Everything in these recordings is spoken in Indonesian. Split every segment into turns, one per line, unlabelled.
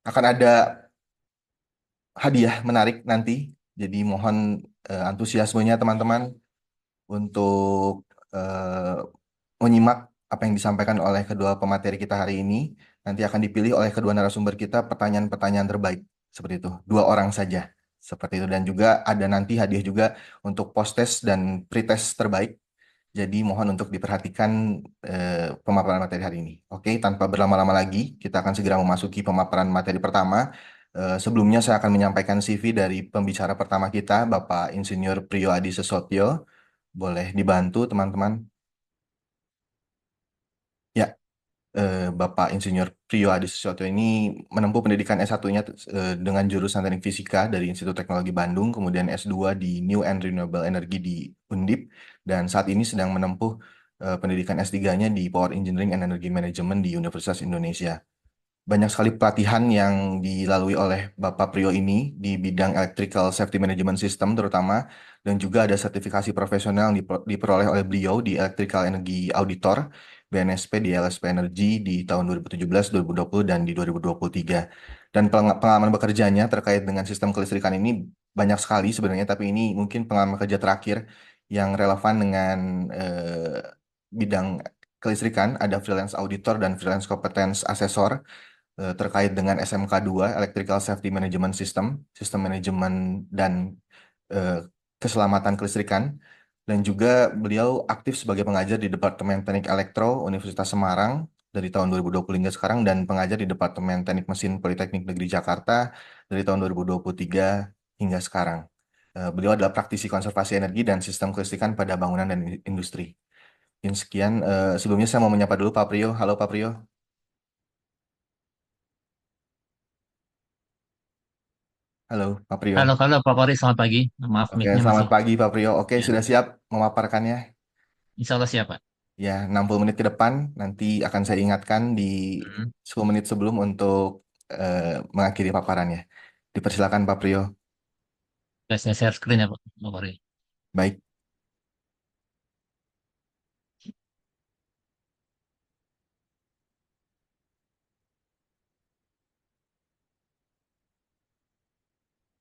akan ada hadiah menarik nanti. Jadi mohon antusiasmenya teman-teman untuk eh, menyimak apa yang disampaikan oleh kedua pemateri kita hari ini. Nanti akan dipilih oleh kedua narasumber kita pertanyaan-pertanyaan terbaik. Seperti itu. Dua orang saja. Seperti itu. Dan juga ada nanti hadiah juga untuk post-test dan pre-test terbaik. Jadi mohon untuk diperhatikan pemaparan materi hari ini. Oke, tanpa berlama-lama lagi, kita akan segera memasuki pemaparan materi pertama. Sebelumnya saya akan menyampaikan CV dari pembicara pertama kita, Bapak Insinyur Priyo Adi Sesotyo. Boleh dibantu, teman-teman? Ya, Bapak Insinyur Priyo Adi Susilo ini menempuh pendidikan S1-nya dengan jurusan Teknik Fisika dari Institut Teknologi Bandung, kemudian S2 di New and Renewable Energy di Undip, dan saat ini sedang menempuh pendidikan S3-nya di Power Engineering and Energy Management di Universitas Indonesia. Banyak sekali pelatihan yang dilalui oleh Bapak Priyo ini di bidang Electrical Safety Management System terutama, dan juga ada sertifikasi profesional yang diperoleh oleh beliau di Electrical Energy Auditor, BNSP di LSP Energy di tahun 2017, 2020, dan di 2023. Dan pengalaman bekerjanya terkait dengan sistem kelistrikan ini banyak sekali sebenarnya, tapi ini mungkin pengalaman kerja terakhir yang relevan dengan bidang kelistrikan, ada freelance auditor dan freelance competence assessor terkait dengan SMK 2 Electrical Safety Management System, sistem manajemen dan eh, keselamatan kelistrikan. Dan juga beliau aktif sebagai pengajar di Departemen Teknik Elektro Universitas Semarang dari tahun 2020 hingga sekarang, dan pengajar di Departemen Teknik Mesin Politeknik Negeri Jakarta dari tahun 2023 hingga sekarang. Beliau adalah praktisi konservasi energi dan sistem kelistrikan pada bangunan dan industri. Mungkin sekian. Sebelumnya saya mau menyapa dulu Pak Priyo. Halo Pak Priyo. Halo Pak Priyo.
Halo, halo Pak Pori, selamat pagi. Maaf,
Oke,
mic-nya
selamat
masih.
pagi Pak Priyo. Oke,
Ya,
sudah siap memaparkannya?
insya Allah siap, Pak.
Ya, 60 menit ke depan nanti akan saya ingatkan di
Hmm.
10 menit sebelum untuk eh, mengakhiri paparannya. Dipersilakan Pak Priyo.
Saya share screen ya, Pak Pori.
Baik.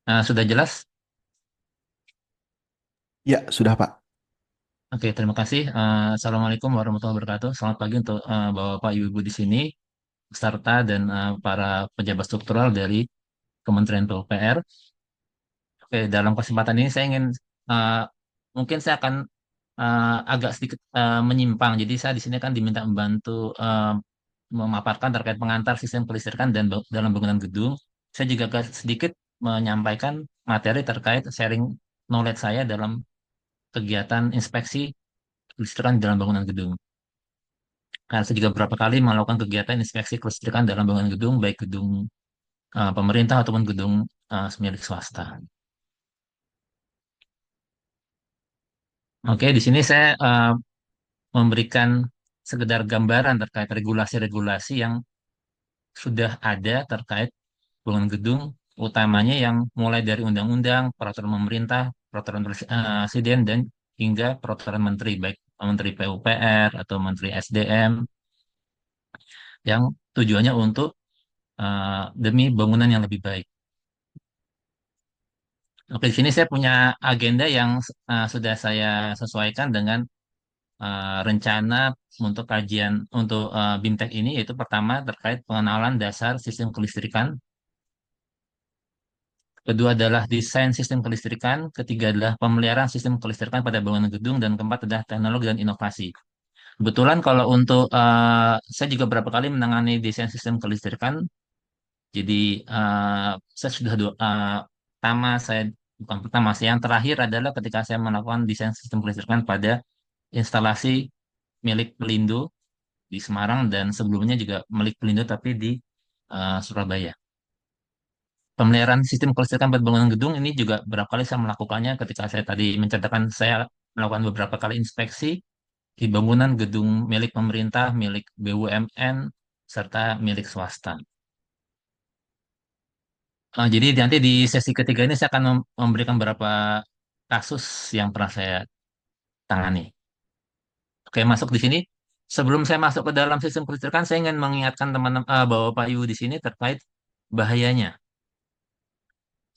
Nah, sudah jelas?
Ya, sudah Pak.
Oke, terima kasih. Assalamualaikum warahmatullahi wabarakatuh. Selamat pagi untuk Bapak-Bapak, Ibu-Ibu di sini, peserta dan para pejabat struktural dari Kementerian PUPR. Oke, dalam kesempatan ini saya ingin, uh, mungkin saya akan agak sedikit menyimpang. Jadi saya di sini kan diminta membantu memaparkan terkait pengantar sistem kelistrikan dan dalam bangunan gedung. Saya juga agak sedikit menyampaikan materi terkait sharing knowledge saya dalam kegiatan inspeksi kelistrikan dalam bangunan gedung. Karena saya juga beberapa kali melakukan kegiatan inspeksi kelistrikan dalam bangunan gedung, baik gedung pemerintah ataupun gedung milik swasta. Oke, di sini saya memberikan sekedar gambaran terkait regulasi-regulasi yang sudah ada terkait bangunan gedung, utamanya yang mulai dari undang-undang, peraturan pemerintah, peraturan presiden, dan hingga peraturan menteri, baik menteri PUPR atau menteri SDM, yang tujuannya untuk demi bangunan yang lebih baik. Oke, di sini saya punya agenda yang sudah saya sesuaikan dengan rencana untuk kajian untuk BIMTEK ini, yaitu pertama terkait pengenalan dasar sistem kelistrikan. Kedua adalah desain sistem kelistrikan. Ketiga adalah pemeliharaan sistem kelistrikan pada bangunan gedung. Dan keempat adalah teknologi dan inovasi. Kebetulan kalau untuk saya juga beberapa kali menangani desain sistem kelistrikan. Jadi saya sudah pertama saya bukan pertama sih, yang terakhir adalah ketika saya melakukan desain sistem kelistrikan pada instalasi milik Pelindo di Semarang, dan sebelumnya juga milik Pelindo tapi di Surabaya. Pemeliharaan sistem kelistrikan pada bangunan gedung ini juga berapa kali saya melakukannya ketika saya tadi mencatatkan saya melakukan beberapa kali inspeksi di bangunan gedung milik pemerintah, milik BUMN, serta milik swasta. Jadi nanti di sesi ketiga ini saya akan memberikan beberapa kasus yang pernah saya tangani. Oke, masuk di sini. Sebelum saya masuk ke dalam sistem kelistrikan, saya ingin mengingatkan teman-teman Bapak Ibu di sini terkait bahayanya.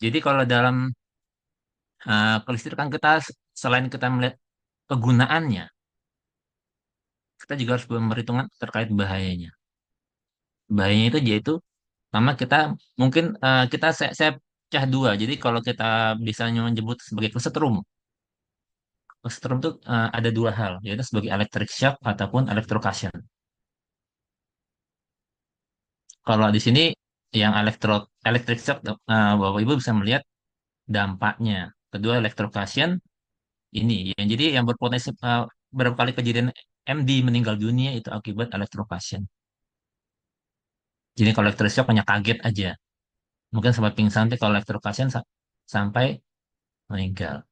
Jadi kalau dalam kelistrikan kita, selain kita melihat kegunaannya, kita juga harus memperhitungkan terkait bahayanya. Bahayanya itu yaitu, sama kita mungkin saya pecah dua. Jadi kalau kita bisa menyebut sebagai kesetrum, kesetrum itu ada dua hal, yaitu sebagai electric shock ataupun electrocution. Kalau di sini yang electric shock, Bapak Ibu bisa melihat dampaknya. Kedua, electrocution ini yang jadi yang berpotensi berapa kali kejadian MD meninggal dunia itu akibat electrocution. Jadi kalau electric shock hanya kaget aja, mungkin sampai pingsan, tapi kalau electrocution sampai meninggal.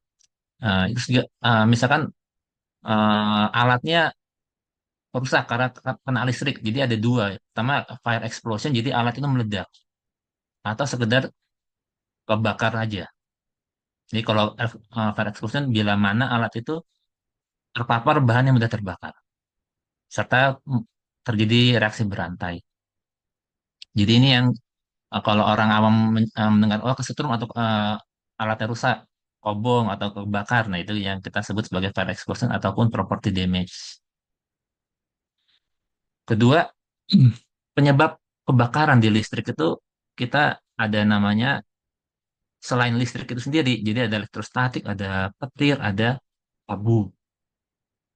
Itu juga misalkan alatnya rusak karena kena listrik. Jadi ada dua. Pertama, fire explosion, jadi alat itu meledak. Atau sekedar kebakar aja. Jadi kalau fire explosion, bila mana alat itu terpapar bahan yang mudah terbakar. Serta terjadi reaksi berantai. Jadi ini yang kalau orang awam mendengar, oh kesetrum atau alatnya rusak, kobong atau kebakar. Nah itu yang kita sebut sebagai fire explosion ataupun property damage. Kedua, penyebab kebakaran di listrik itu kita ada namanya selain listrik itu sendiri. Jadi ada elektrostatik, ada petir, ada abu,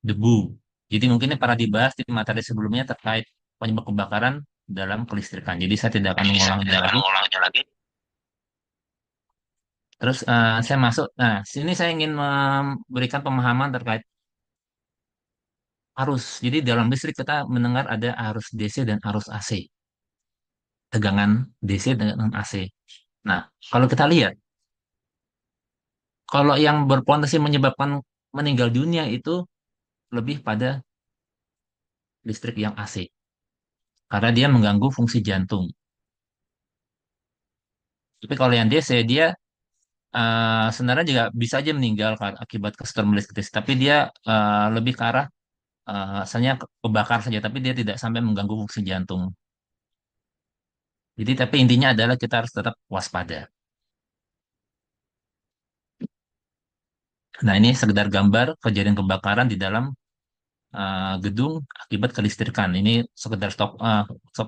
debu. Jadi mungkin ini pernah dibahas di materi sebelumnya terkait penyebab kebakaran dalam kelistrikan. Jadi saya tidak akan mengulanginya lagi. Terus saya masuk. Nah, sini saya ingin memberikan pemahaman terkait arus. Jadi dalam listrik kita mendengar ada arus DC dan arus AC. Tegangan DC dan AC. Nah, kalau kita lihat, kalau yang berpotensi menyebabkan meninggal dunia itu lebih pada listrik yang AC. Karena dia mengganggu fungsi jantung. Tapi kalau yang DC, dia sebenarnya juga bisa aja meninggal akibat kesetrum listrik. Tapi dia lebih ke arah asalnya kebakar saja, tapi dia tidak sampai mengganggu fungsi jantung. Jadi, tapi intinya adalah kita harus tetap waspada. Nah, ini sekedar gambar kejadian kebakaran di dalam gedung akibat kelistrikan. Ini sekedar stop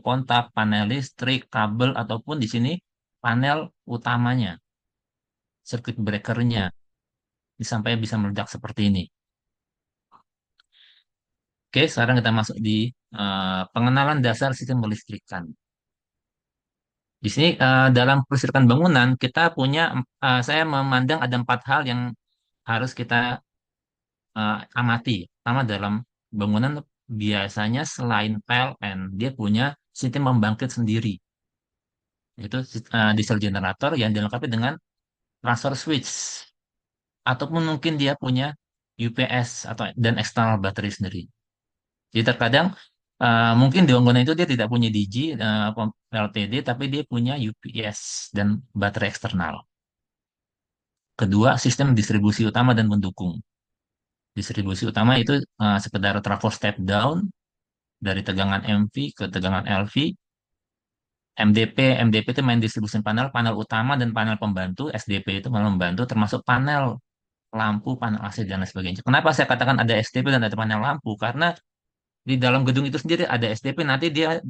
kontak, panel listrik, kabel, ataupun di sini panel utamanya, circuit breakernya, sampai bisa meledak seperti ini. Oke, sekarang kita masuk di pengenalan dasar sistem kelistrikan. Di sini dalam kelistrikan bangunan kita punya, saya memandang ada empat hal yang harus kita amati. Pertama, dalam bangunan biasanya selain PLN, dia punya sistem pembangkit sendiri, yaitu diesel generator yang dilengkapi dengan transfer switch, ataupun mungkin dia punya UPS atau dan eksternal baterai sendiri. Jadi terkadang mungkin di bangunan itu dia tidak punya DG, LTD, tapi dia punya UPS dan baterai eksternal. Kedua, sistem distribusi utama dan pendukung. Distribusi utama itu sekedar trafo step down dari tegangan MV ke tegangan LV. MDP itu main distribution panel, panel utama dan panel pembantu. SDP itu malah membantu, termasuk panel lampu, panel AC dan lain sebagainya. Kenapa saya katakan ada SDP dan ada panel lampu? Karena di dalam gedung itu sendiri ada SDP. Nanti dia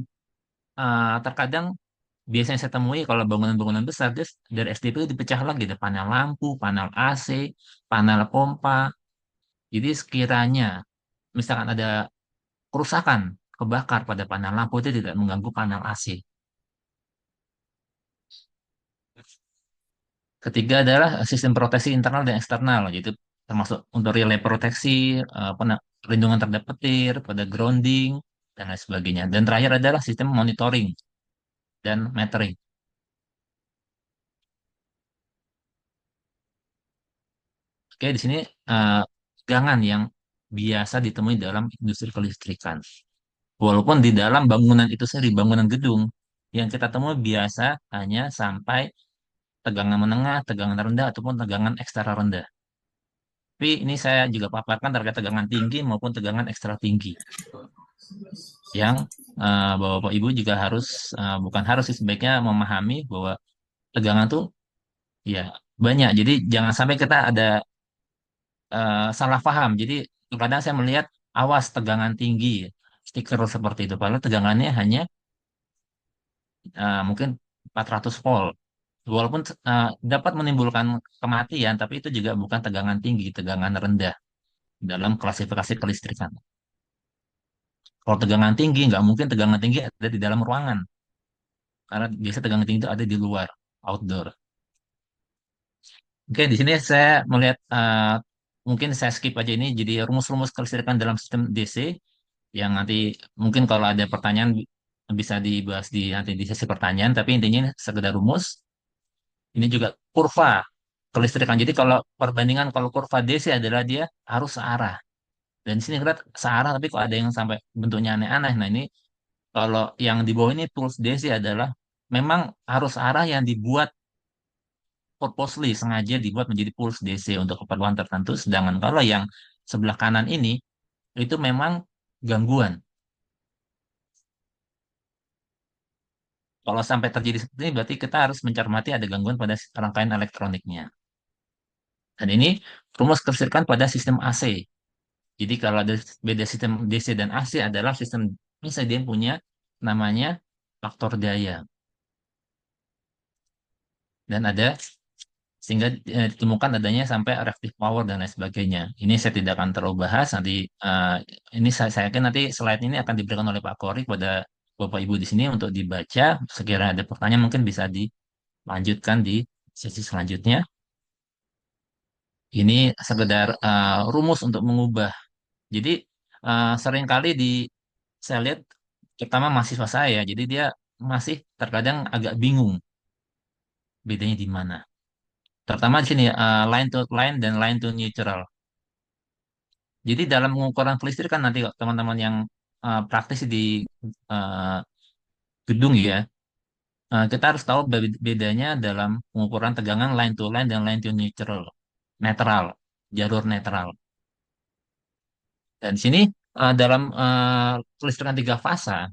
terkadang biasanya saya temui kalau bangunan-bangunan besar, dia dari SDP itu dipecah lagi, ada panel lampu, panel AC, panel pompa. Jadi sekiranya misalkan ada kerusakan, kebakar pada panel lampu, itu tidak mengganggu panel AC. Ketiga adalah sistem proteksi internal dan eksternal, yaitu termasuk untuk relay proteksi, perlindungan terhadap petir, pada grounding, dan lain sebagainya. Dan terakhir adalah sistem monitoring dan metering. Oke, di sini eh, tegangan yang biasa ditemui dalam industri kelistrikan. Walaupun di dalam bangunan itu sendiri, bangunan gedung, yang kita temui biasa hanya sampai tegangan menengah, tegangan rendah, ataupun tegangan ekstra rendah. Tapi ini saya juga paparkan terkait tegangan tinggi maupun tegangan ekstra tinggi. yang Bapak Ibu juga harus bukan harus sih, sebaiknya memahami bahwa tegangan tuh ya banyak. Jadi jangan sampai kita ada salah paham. Jadi kadang saya melihat awas tegangan tinggi stiker seperti itu. Padahal tegangannya hanya mungkin 400 volt. Walaupun dapat menimbulkan kematian, tapi itu juga bukan tegangan tinggi, tegangan rendah dalam klasifikasi kelistrikan. Kalau tegangan tinggi, nggak mungkin tegangan tinggi ada di dalam ruangan. Karena biasa tegangan tinggi itu ada di luar, outdoor. Oke, di sini saya melihat mungkin saya skip aja ini jadi rumus-rumus kelistrikan dalam sistem DC yang nanti mungkin kalau ada pertanyaan bisa dibahas di nanti di sesi pertanyaan, tapi intinya ini sekedar rumus. Ini juga kurva kelistrikan. Jadi kalau perbandingan kalau kurva DC adalah dia harus searah. Dan di sini kita searah tapi kok ada yang sampai bentuknya aneh-aneh. Nah, ini kalau yang di bawah ini tools DC adalah memang harus arah yang dibuat purposely, sengaja dibuat menjadi pulse DC untuk keperluan tertentu. Sedangkan kalau yang sebelah kanan ini itu memang gangguan. Kalau sampai terjadi seperti ini berarti kita harus mencermati ada gangguan pada rangkaian elektroniknya. Dan ini rumus kelistrikan pada sistem AC. Jadi kalau ada beda sistem DC dan AC adalah sistem AC dia punya namanya faktor daya. Dan ada sehingga ditemukan adanya sampai reactive power dan lain sebagainya. Ini saya tidak akan terlalu bahas nanti ini saya yakin nanti slide ini akan diberikan oleh Pak Kori kepada Bapak Ibu di sini untuk dibaca. Sekiranya ada pertanyaan mungkin bisa dilanjutkan di sesi selanjutnya. Ini sekedar rumus untuk mengubah. Jadi seringkali saya lihat terutama mahasiswa saya, jadi dia masih terkadang agak bingung bedanya di mana. Terutama di sini line to line dan line to neutral. Jadi dalam pengukuran kelistrikan nanti teman-teman yang praktis di uh, gedung ya, kita harus tahu bedanya dalam pengukuran tegangan line to line dan line to neutral, netral, jalur netral. Dan di sini dalam kelistrikan tiga fasa,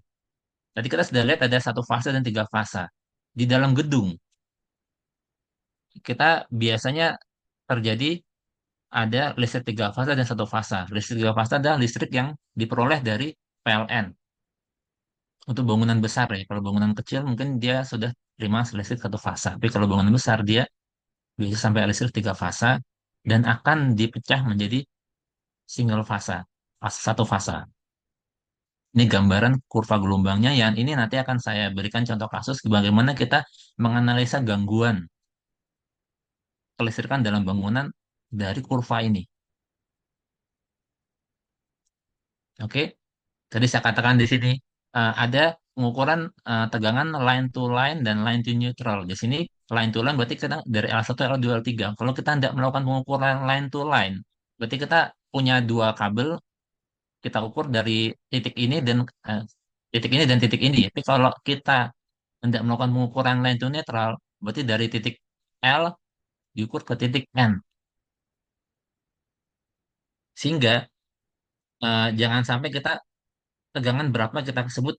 tadi kita sudah lihat ada satu fasa dan tiga fasa. Di dalam gedung, kita biasanya terjadi ada listrik tiga fasa dan satu fasa. Listrik tiga fasa adalah listrik yang diperoleh dari PLN. Untuk bangunan besar ya, kalau bangunan kecil mungkin dia sudah terima listrik satu fasa. Tapi kalau bangunan besar dia bisa sampai listrik tiga fasa dan akan dipecah menjadi single fasa, satu fasa. Ini gambaran kurva gelombangnya yang ini nanti akan saya berikan contoh kasus bagaimana kita menganalisa gangguan kelistrikan dalam bangunan dari kurva ini. Oke, tadi saya katakan di sini ada pengukuran tegangan line to line dan line to neutral. Di sini line to line berarti kita dari L1, L2, L3. Kalau kita tidak melakukan pengukuran line to line, berarti kita punya dua kabel, kita ukur dari titik ini dan eh, titik ini dan titik ini. Tapi kalau kita tidak melakukan pengukuran line to neutral, berarti dari titik L diukur ke titik N. Sehingga jangan sampai kita tegangan berapa kita sebut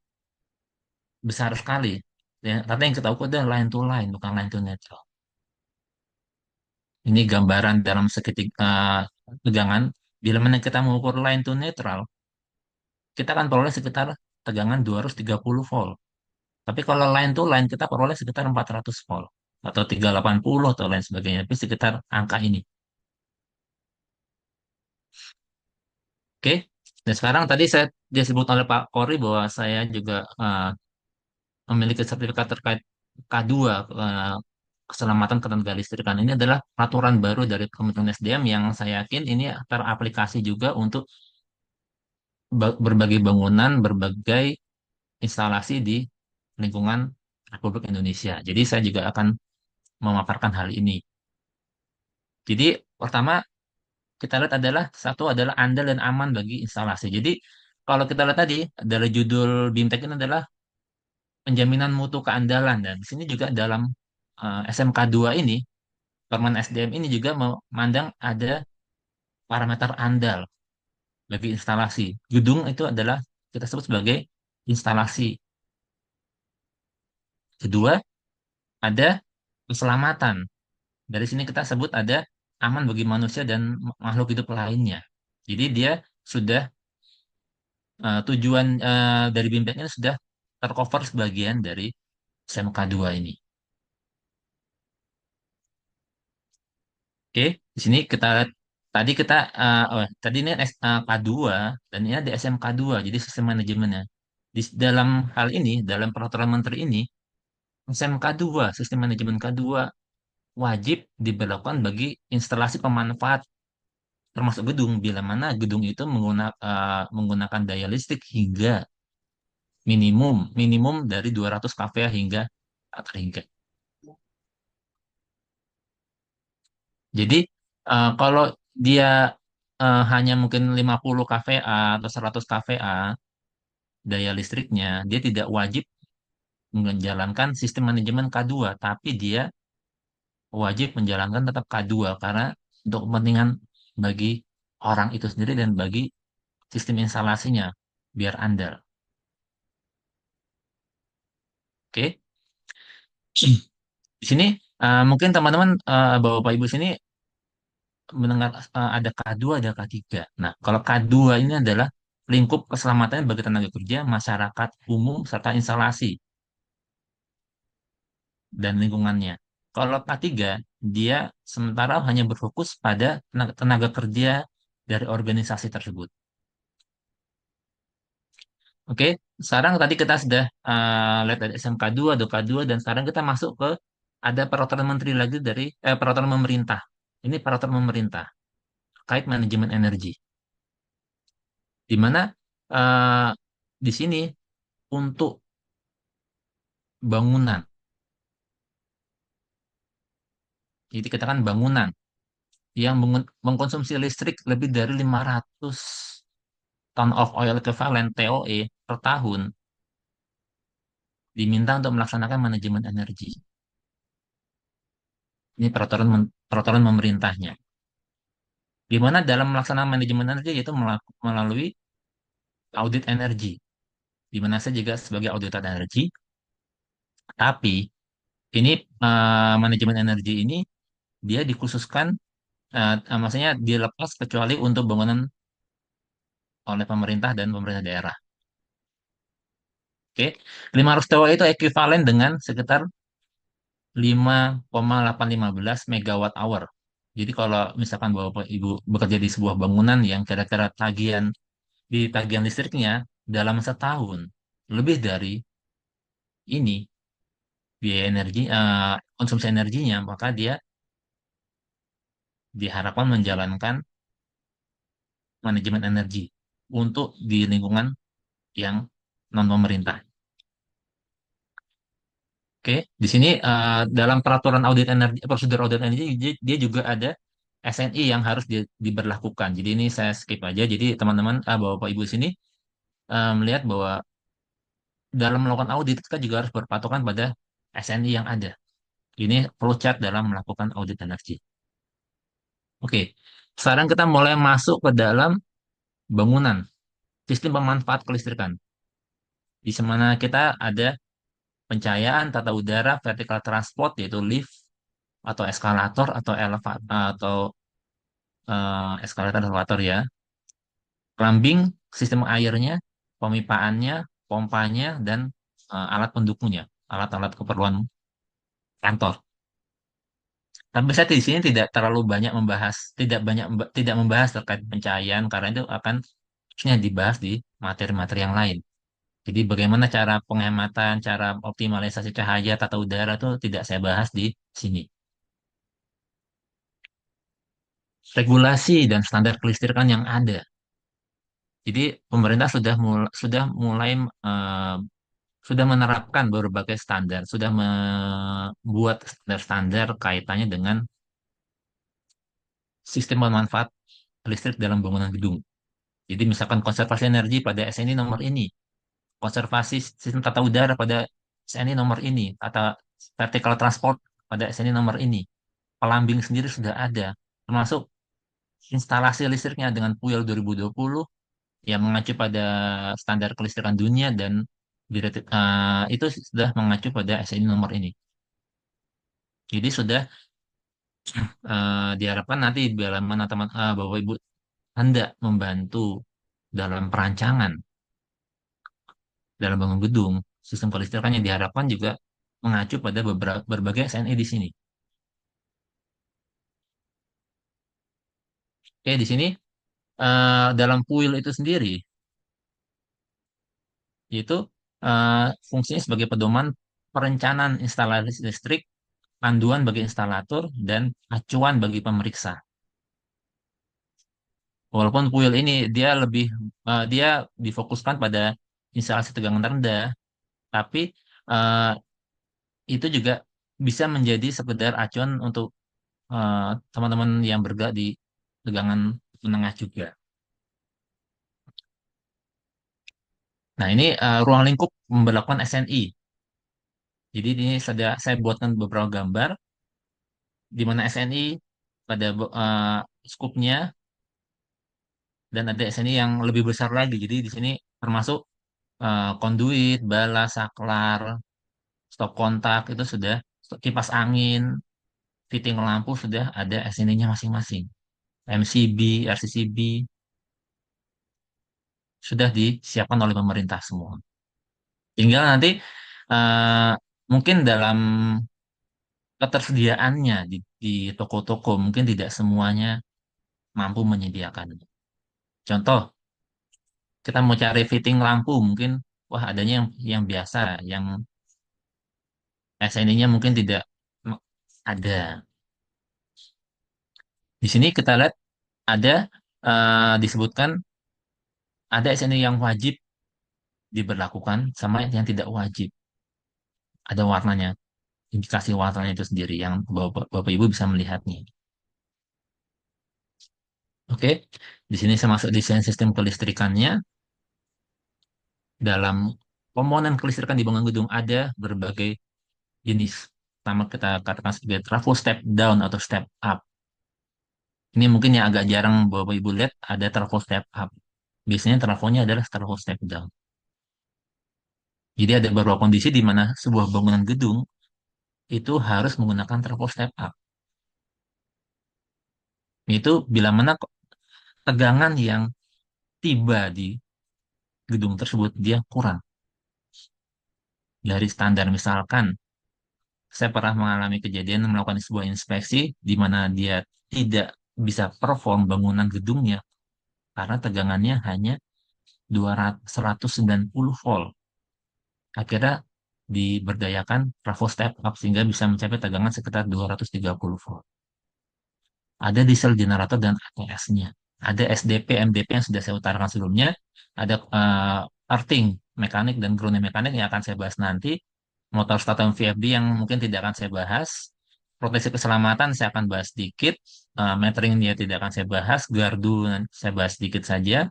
besar sekali. Ya, tapi yang kita ukur adalah line to line, bukan line to neutral. Ini gambaran dalam seketika tegangan. Bila mana kita mengukur line to neutral, kita akan peroleh sekitar tegangan 230 volt. Tapi kalau line to line, kita peroleh sekitar 400 volt. Atau 380 atau lain sebagainya. Tapi sekitar angka ini. Oke. Dan sekarang tadi saya disebut oleh Pak Kori bahwa saya juga memiliki sertifikat terkait K2 keselamatan ketenaga listrikan. Ini adalah peraturan baru dari Kementerian SDM yang saya yakin ini teraplikasi juga untuk berbagai bangunan, berbagai instalasi di lingkungan Republik Indonesia. Jadi saya juga akan memaparkan hal ini. Jadi pertama kita lihat adalah satu adalah andal dan aman bagi instalasi. Jadi kalau kita lihat tadi dari judul BIMTEK ini adalah penjaminan mutu keandalan dan di sini juga dalam SMK 2 ini Permen SDM ini juga memandang ada parameter andal bagi instalasi. Gedung itu adalah kita sebut sebagai instalasi. Kedua, ada keselamatan. Dari sini kita sebut ada aman bagi manusia dan makhluk hidup lainnya. Jadi dia sudah tujuan dari BIMTEK ini sudah tercover sebagian dari SMK 2 ini. Oke, di sini kita lihat tadi kita tadi ini K2 dan ini ada SMK 2, jadi sistem manajemennya. Dalam hal ini, dalam peraturan menteri ini, SMK 2, sistem manajemen K2 wajib diberlakukan bagi instalasi pemanfaat termasuk gedung bila mana gedung itu menggunakan daya listrik hingga minimum minimum dari 200 kVA hingga tak terhingga. Jadi kalau dia hanya mungkin 50 kVA atau 100 kVA daya listriknya, dia tidak wajib menjalankan sistem manajemen K2, tapi dia wajib menjalankan tetap K2 karena untuk kepentingan bagi orang itu sendiri dan bagi sistem instalasinya biar andal. Oke. Di sini mungkin teman-teman Bapak Ibu sini mendengar ada K2, ada K3. Nah, kalau K2 ini adalah lingkup keselamatan bagi tenaga kerja, masyarakat umum, serta instalasi dan lingkungannya. Kalau K3, dia sementara hanya berfokus pada tenaga kerja dari organisasi tersebut. Oke, sekarang tadi kita sudah lihat dari SMK 2, ada K2, dan sekarang kita masuk ke ada peraturan menteri lagi dari peraturan pemerintah. Ini peraturan pemerintah terkait manajemen energi, di mana eh, di sini untuk bangunan, jadi katakan bangunan yang mengkonsumsi listrik lebih dari 500 ton of oil equivalent TOE per tahun, diminta untuk melaksanakan manajemen energi. Ini peraturan pemerintahnya. Di mana dalam melaksanakan manajemen energi yaitu melalui audit energi. Di mana saya juga sebagai auditor energi, tapi ini manajemen energi ini dia dikhususkan, maksudnya dilepas kecuali untuk bangunan oleh pemerintah dan pemerintah daerah. Oke, 500 TW itu ekuivalen dengan sekitar 5,815 megawatt hour. Jadi kalau misalkan Bapak Ibu bekerja di sebuah bangunan yang kira-kira tagihan listriknya dalam setahun lebih dari ini biaya energi, konsumsi energinya, maka dia diharapkan menjalankan manajemen energi untuk di lingkungan yang non pemerintah. Oke, di sini dalam peraturan audit energi, prosedur audit energi, dia juga ada SNI yang harus diberlakukan. Jadi ini saya skip aja. Jadi teman-teman, Bapak Ibu sini melihat bahwa dalam melakukan audit kita juga harus berpatokan pada SNI yang ada. Ini flowchart dalam melakukan audit energi. Oke, sekarang kita mulai masuk ke dalam bangunan, sistem pemanfaat kelistrikan. Di mana kita ada pencahayaan, tata udara, vertical transport, yaitu lift, atau eskalator, atau atau eskalator elevator ya, plumbing, sistem airnya, pemipaannya, pompanya, dan alat pendukungnya, alat-alat keperluan kantor. Tapi saya di sini tidak terlalu banyak membahas, tidak membahas terkait pencahayaan karena itu akan harusnya dibahas di materi-materi yang lain. Jadi bagaimana cara penghematan, cara optimalisasi cahaya, tata udara itu tidak saya bahas di sini. Regulasi dan standar kelistrikan yang ada. Jadi pemerintah sudah mulai eh, sudah menerapkan berbagai standar, sudah membuat standar-standar kaitannya dengan sistem pemanfaat listrik dalam bangunan gedung. Jadi misalkan konservasi energi pada SNI nomor ini, konservasi sistem tata udara pada SNI nomor ini, tata vertical transport pada SNI nomor ini. Pelambing sendiri sudah ada, termasuk instalasi listriknya dengan PUEL 2020, yang mengacu pada standar kelistrikan dunia dan itu sudah mengacu pada SNI nomor ini. Jadi sudah diharapkan nanti bila mana Bapak Ibu hendak membantu dalam perancangan dalam bangun gedung, sistem kelistrikannya diharapkan juga mengacu pada berbagai SNI di sini. Oke, di sini dalam kuil itu sendiri, yaitu fungsinya sebagai pedoman perencanaan instalasi listrik, panduan bagi instalator, dan acuan bagi pemeriksa. Walaupun kuil ini dia difokuskan pada instalasi tegangan rendah, tapi eh, itu juga bisa menjadi sekedar acuan untuk teman-teman yang bergerak di tegangan menengah juga. Nah, ini ruang lingkup pemberlakuan SNI. Jadi ini saya buatkan beberapa gambar di mana SNI pada skupnya dan ada SNI yang lebih besar lagi. Jadi di sini termasuk konduit, bala, saklar, stop kontak itu sudah, kipas angin, fitting lampu sudah ada SNI-nya masing-masing. MCB, RCCB sudah disiapkan oleh pemerintah semua. Tinggal nanti eh, mungkin dalam ketersediaannya di toko-toko mungkin tidak semuanya mampu menyediakan. Contoh, kita mau cari fitting lampu mungkin wah adanya yang biasa, yang SNI-nya mungkin tidak ada. Di sini kita lihat ada disebutkan ada SNI yang wajib diberlakukan sama yang tidak wajib. Ada warnanya, indikasi warnanya itu sendiri yang Bapak Ibu bisa melihatnya. Oke, di sini saya masuk desain sistem kelistrikannya. Dalam komponen kelistrikan di bangunan gedung ada berbagai jenis. Pertama kita katakan sebagai trafo step down atau step up. Ini mungkin yang agak jarang Bapak Ibu lihat ada trafo step up. Biasanya trafonya adalah trafo step down. Jadi ada beberapa kondisi di mana sebuah bangunan gedung itu harus menggunakan trafo step up. Itu bila mana tegangan yang tiba di gedung tersebut dia kurang dari standar. Misalkan saya pernah mengalami kejadian melakukan sebuah inspeksi di mana dia tidak bisa perform bangunan gedungnya karena tegangannya hanya 190 volt. Akhirnya diberdayakan trafo step up sehingga bisa mencapai tegangan sekitar 230 volt. Ada diesel generator dan ATS-nya. Ada SDP, MDP yang sudah saya utarakan sebelumnya. Ada earthing mekanik dan grounding mekanik yang akan saya bahas nanti. Motor starter VFD yang mungkin tidak akan saya bahas. Proteksi keselamatan saya akan bahas sedikit. Metering dia tidak akan saya bahas. Gardu saya bahas sedikit saja.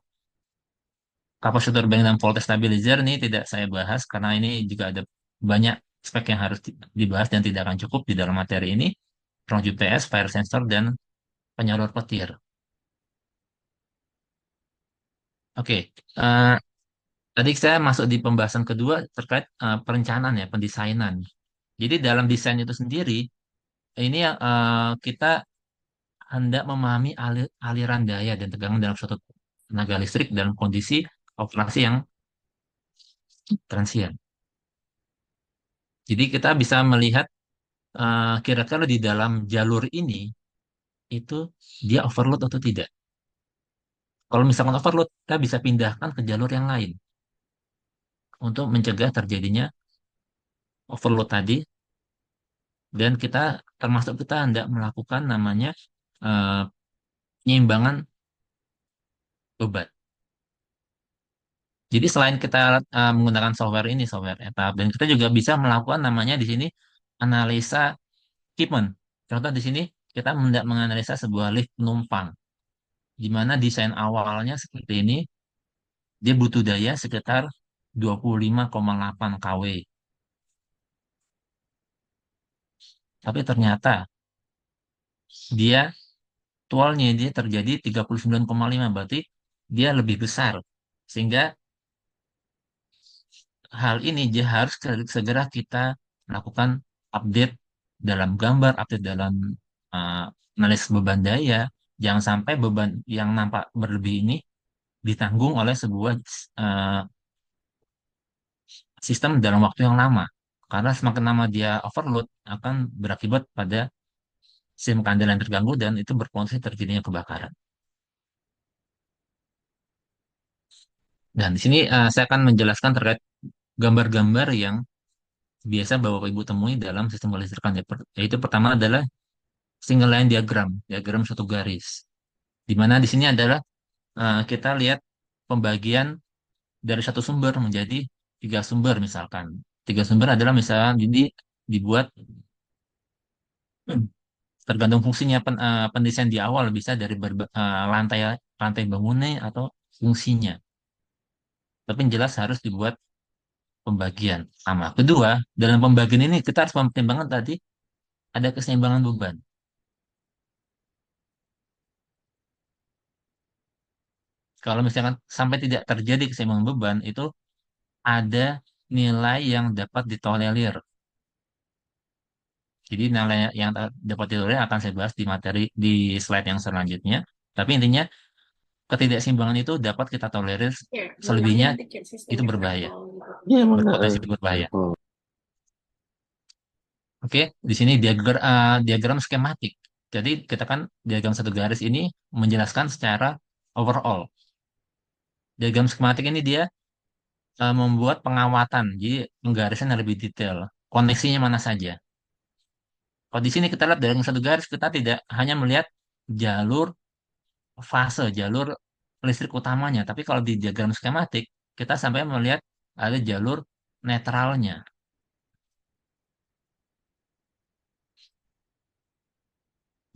Kapasitor bank dan voltage stabilizer ini tidak saya bahas karena ini juga ada banyak spek yang harus dibahas dan tidak akan cukup di dalam materi ini. Ruang UPS, fire sensor, dan penyalur petir. Oke, eh, tadi saya masuk di pembahasan kedua terkait perencanaan ya, pendesainan. Jadi dalam desain itu sendiri, ini kita hendak memahami aliran daya dan tegangan dalam suatu tenaga listrik dalam kondisi operasi yang transien. Jadi kita bisa melihat kira-kira di dalam jalur ini itu dia overload atau tidak. Kalau misalkan overload, kita bisa pindahkan ke jalur yang lain untuk mencegah terjadinya overload tadi. Dan kita termasuk kita hendak melakukan namanya eh, penyeimbangan beban. Jadi selain kita menggunakan software ini, software etap, dan kita juga bisa melakukan namanya di sini analisa equipment. Contoh di sini kita hendak menganalisa sebuah lift penumpang, di mana desain awalnya seperti ini, dia butuh daya sekitar 25,8 kW. Tapi ternyata dia actualnya dia terjadi 39,5, berarti dia lebih besar. Sehingga hal ini harus segera kita lakukan update dalam gambar, update dalam uh, analisis beban daya. Jangan sampai beban yang nampak berlebih ini ditanggung oleh sebuah uh, sistem dalam waktu yang lama. Karena semakin lama dia overload akan berakibat pada sistem keandalan terganggu dan itu berpotensi terjadinya kebakaran. Dan di sini saya akan menjelaskan terkait gambar-gambar yang biasa Bapak Ibu temui dalam sistem kelistrikan. Yaitu pertama adalah single line diagram, diagram satu garis. Di mana di sini adalah kita lihat pembagian dari satu sumber menjadi tiga sumber misalkan. Tiga sumber adalah misalnya jadi dibuat tergantung fungsinya pendesain di awal bisa dari lantai lantai bangunnya atau fungsinya. Tapi yang jelas harus dibuat pembagian sama. Kedua, dalam pembagian ini kita harus mempertimbangkan tadi ada keseimbangan beban. Kalau misalkan sampai tidak terjadi keseimbangan beban, itu ada nilai yang dapat ditolerir. Jadi nilai yang dapat ditolerir akan saya bahas di materi di slide yang selanjutnya. Tapi intinya ketidakseimbangan itu dapat kita tolerir, selebihnya itu berbahaya,
Iya, emang
berpotensi berbahaya.
betul.
Oke, di sini diagram skematik. Jadi kita kan diagram satu garis ini menjelaskan secara overall. Diagram skematik ini dia membuat pengawatan, jadi penggarisan yang lebih detail. Koneksinya mana saja. Kalau di sini kita lihat dalam satu garis, kita tidak hanya melihat jalur fase, jalur listrik utamanya. Tapi kalau di diagram skematik, kita sampai melihat ada jalur netralnya.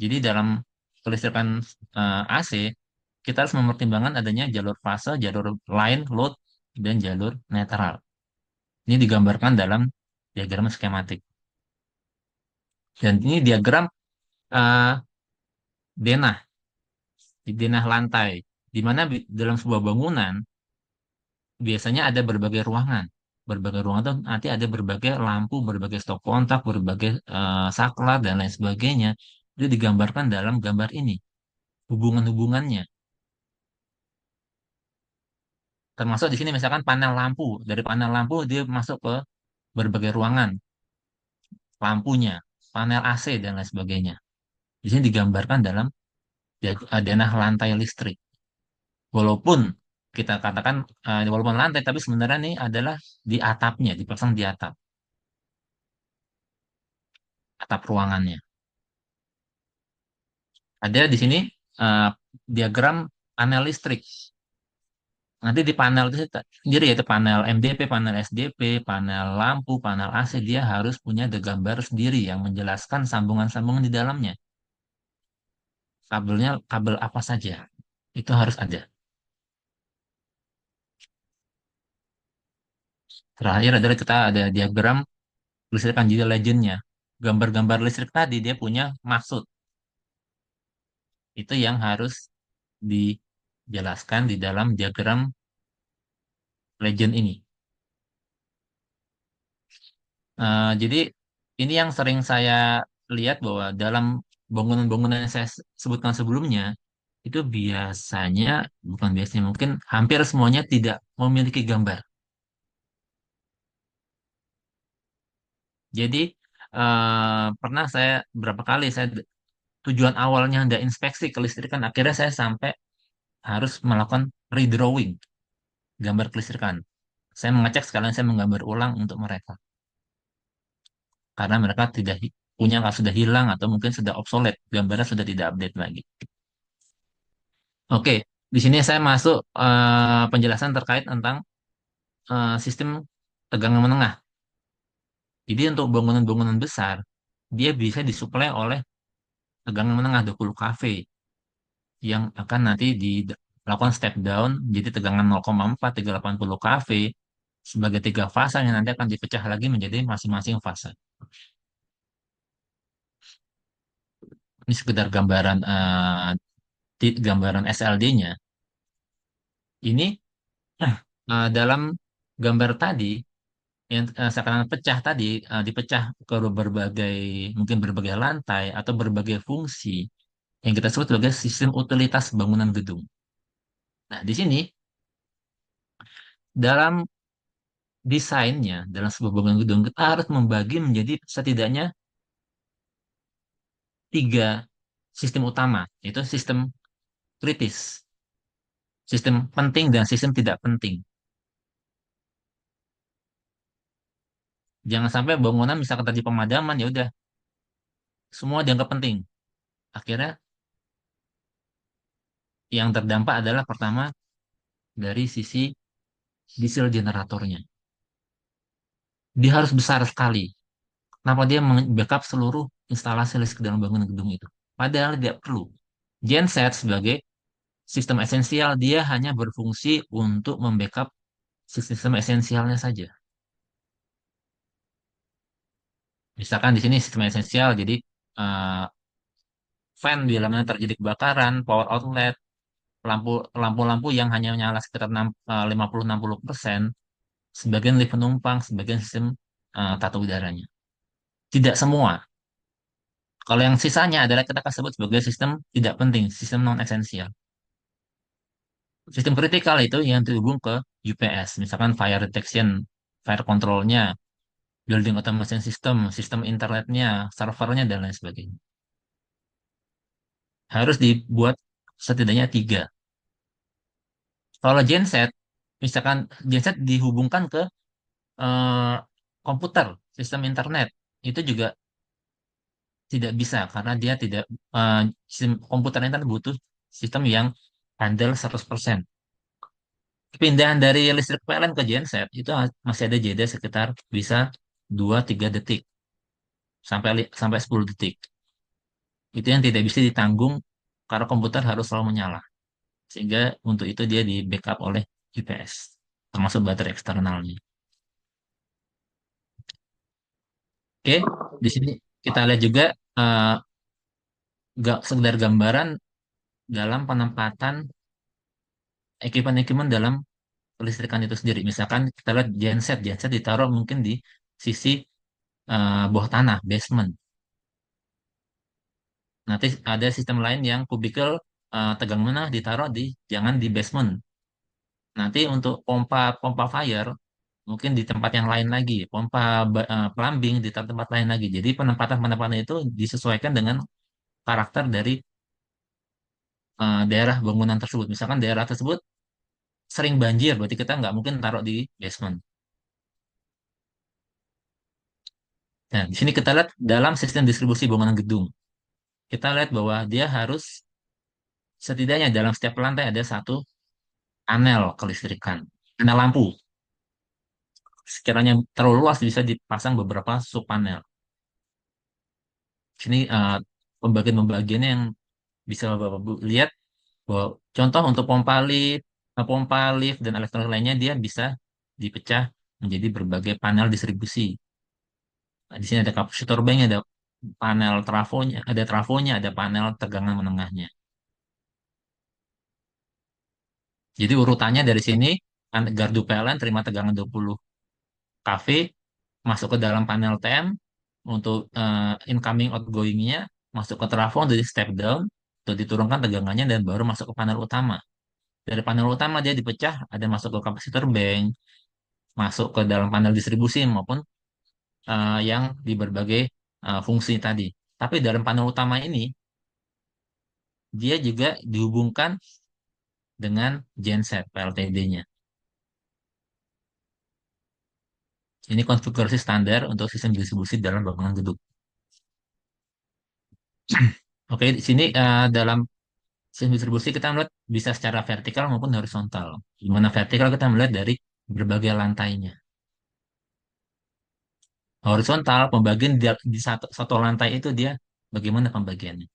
Jadi dalam kelistrikan AC, kita harus mempertimbangkan adanya jalur fase, jalur line, load, dan jalur netral. Ini digambarkan dalam diagram skematik. Dan ini diagram eh, denah, di denah lantai, di mana dalam sebuah bangunan biasanya ada berbagai ruangan. Berbagai ruangan itu nanti ada berbagai lampu, berbagai stop kontak, berbagai saklar, dan lain sebagainya. Itu digambarkan dalam gambar ini, hubungan-hubungannya. Termasuk di sini misalkan panel lampu. Dari panel lampu dia masuk ke berbagai ruangan, lampunya, panel AC, dan lain sebagainya. Di sini digambarkan dalam denah lantai listrik. Walaupun kita katakan walaupun lantai, tapi sebenarnya ini adalah di atapnya, dipasang di atap, atap ruangannya. Ada di sini eh, diagram panel listrik. Nanti di panel itu sendiri yaitu panel MDP, panel SDP, panel lampu, panel AC dia harus punya gambar sendiri yang menjelaskan sambungan-sambungan di dalamnya. Kabelnya kabel apa saja. Itu harus ada. Terakhir adalah kita ada diagram listrikan jadi legendnya. Gambar-gambar listrik tadi dia punya maksud. Itu yang harus dijelaskan di dalam diagram legend ini. Jadi ini yang sering saya lihat bahwa dalam bangunan-bangunan yang saya sebutkan sebelumnya itu biasanya, bukan biasanya, mungkin hampir semuanya tidak memiliki gambar. Jadi pernah saya berapa kali saya tujuan awalnya ada inspeksi kelistrikan, akhirnya saya sampai harus melakukan redrawing gambar kelistrikan. Saya mengecek sekalian saya menggambar ulang untuk mereka karena mereka tidak punya sudah hilang atau mungkin sudah obsolete, gambarnya sudah tidak update lagi. Oke, di sini saya masuk penjelasan terkait tentang sistem tegangan menengah. Jadi untuk bangunan-bangunan besar, dia bisa disuplai oleh tegangan menengah 20 kV yang akan nanti dilakukan step down jadi tegangan 0,4 380 kV sebagai tiga fasa yang nanti akan dipecah lagi menjadi masing-masing fasa. Ini sekedar gambaran gambaran SLD-nya. Ini Dalam gambar tadi yang seakan pecah tadi, dipecah ke berbagai, mungkin berbagai lantai atau berbagai fungsi yang kita sebut sebagai sistem utilitas bangunan gedung. Nah, di sini dalam desainnya, dalam sebuah bangunan gedung kita harus membagi menjadi setidaknya tiga sistem utama, yaitu sistem kritis, sistem penting, dan sistem tidak penting. Jangan sampai bangunan misalkan tadi pemadaman, ya udah semua dianggap penting. Akhirnya yang terdampak adalah pertama dari sisi diesel generatornya. Dia harus besar sekali. Kenapa dia backup seluruh instalasi listrik dalam bangunan gedung itu? Padahal tidak perlu. Genset sebagai sistem esensial, dia hanya berfungsi untuk membackup sistem esensialnya saja. Misalkan di sini sistem esensial, jadi eh, fan bila mana terjadi kebakaran, power outlet, lampu lampu-lampu yang hanya menyala sekitar 50-60%, sebagian lift penumpang, sebagian sistem tata udaranya. Tidak semua. Kalau yang sisanya adalah kita akan sebut sebagai sistem tidak penting, sistem non esensial. Sistem kritikal itu yang terhubung ke UPS, misalkan fire detection, fire controlnya, building automation system, sistem internetnya, servernya, dan lain sebagainya. Harus dibuat setidaknya tiga. Kalau genset, misalkan genset dihubungkan ke eh, komputer, sistem internet, itu juga tidak bisa karena dia tidak eh, sistem komputer internet butuh sistem yang handle 100%. Pindahan dari listrik PLN ke genset itu masih ada jeda sekitar bisa 2-3 detik sampai 10 detik. Itu yang tidak bisa ditanggung karena komputer harus selalu menyala. Sehingga untuk itu dia di backup oleh UPS, termasuk baterai eksternalnya. Oke, di sini kita lihat juga eh, gak sekedar gambaran dalam penempatan ekipmen-ekipmen dalam kelistrikan itu sendiri. Misalkan kita lihat genset, genset ditaruh mungkin di sisi bawah tanah, basement. Nanti ada sistem lain yang kubikel tegang menah ditaruh di jangan di basement. Nanti untuk pompa pompa fire mungkin di tempat yang lain lagi, pompa plumbing di tempat lain lagi. Jadi penempatan-penempatan itu disesuaikan dengan karakter dari daerah bangunan tersebut. Misalkan daerah tersebut sering banjir, berarti kita nggak mungkin taruh di basement. Nah, di sini kita lihat dalam sistem distribusi bangunan gedung. Kita lihat bahwa dia harus setidaknya dalam setiap lantai ada satu panel kelistrikan, panel lampu. Sekiranya terlalu luas bisa dipasang beberapa sub panel. Sini pembagian-pembagiannya yang bisa Bapak lihat bahwa contoh untuk pompa lift dan elektronik lainnya dia bisa dipecah menjadi berbagai panel distribusi. Nah, di sini ada kapasitor bank, ada panel trafonya, ada panel tegangan menengahnya. Jadi urutannya dari sini, gardu PLN terima tegangan 20 kV, masuk ke dalam panel TM untuk incoming outgoingnya, masuk ke trafo untuk di step down, untuk diturunkan tegangannya dan baru masuk ke panel utama. Dari panel utama dia dipecah, ada masuk ke kapasitor bank, masuk ke dalam panel distribusi maupun yang di berbagai fungsi tadi. Tapi dalam panel utama ini dia juga dihubungkan dengan genset PLTD-nya. Ini konfigurasi standar untuk sistem distribusi dalam bangunan gedung. Oke, di sini dalam sistem distribusi kita melihat bisa secara vertikal maupun horizontal. Di mana vertikal kita melihat dari berbagai lantainya. Horizontal, pembagian di satu lantai itu dia bagaimana pembagiannya.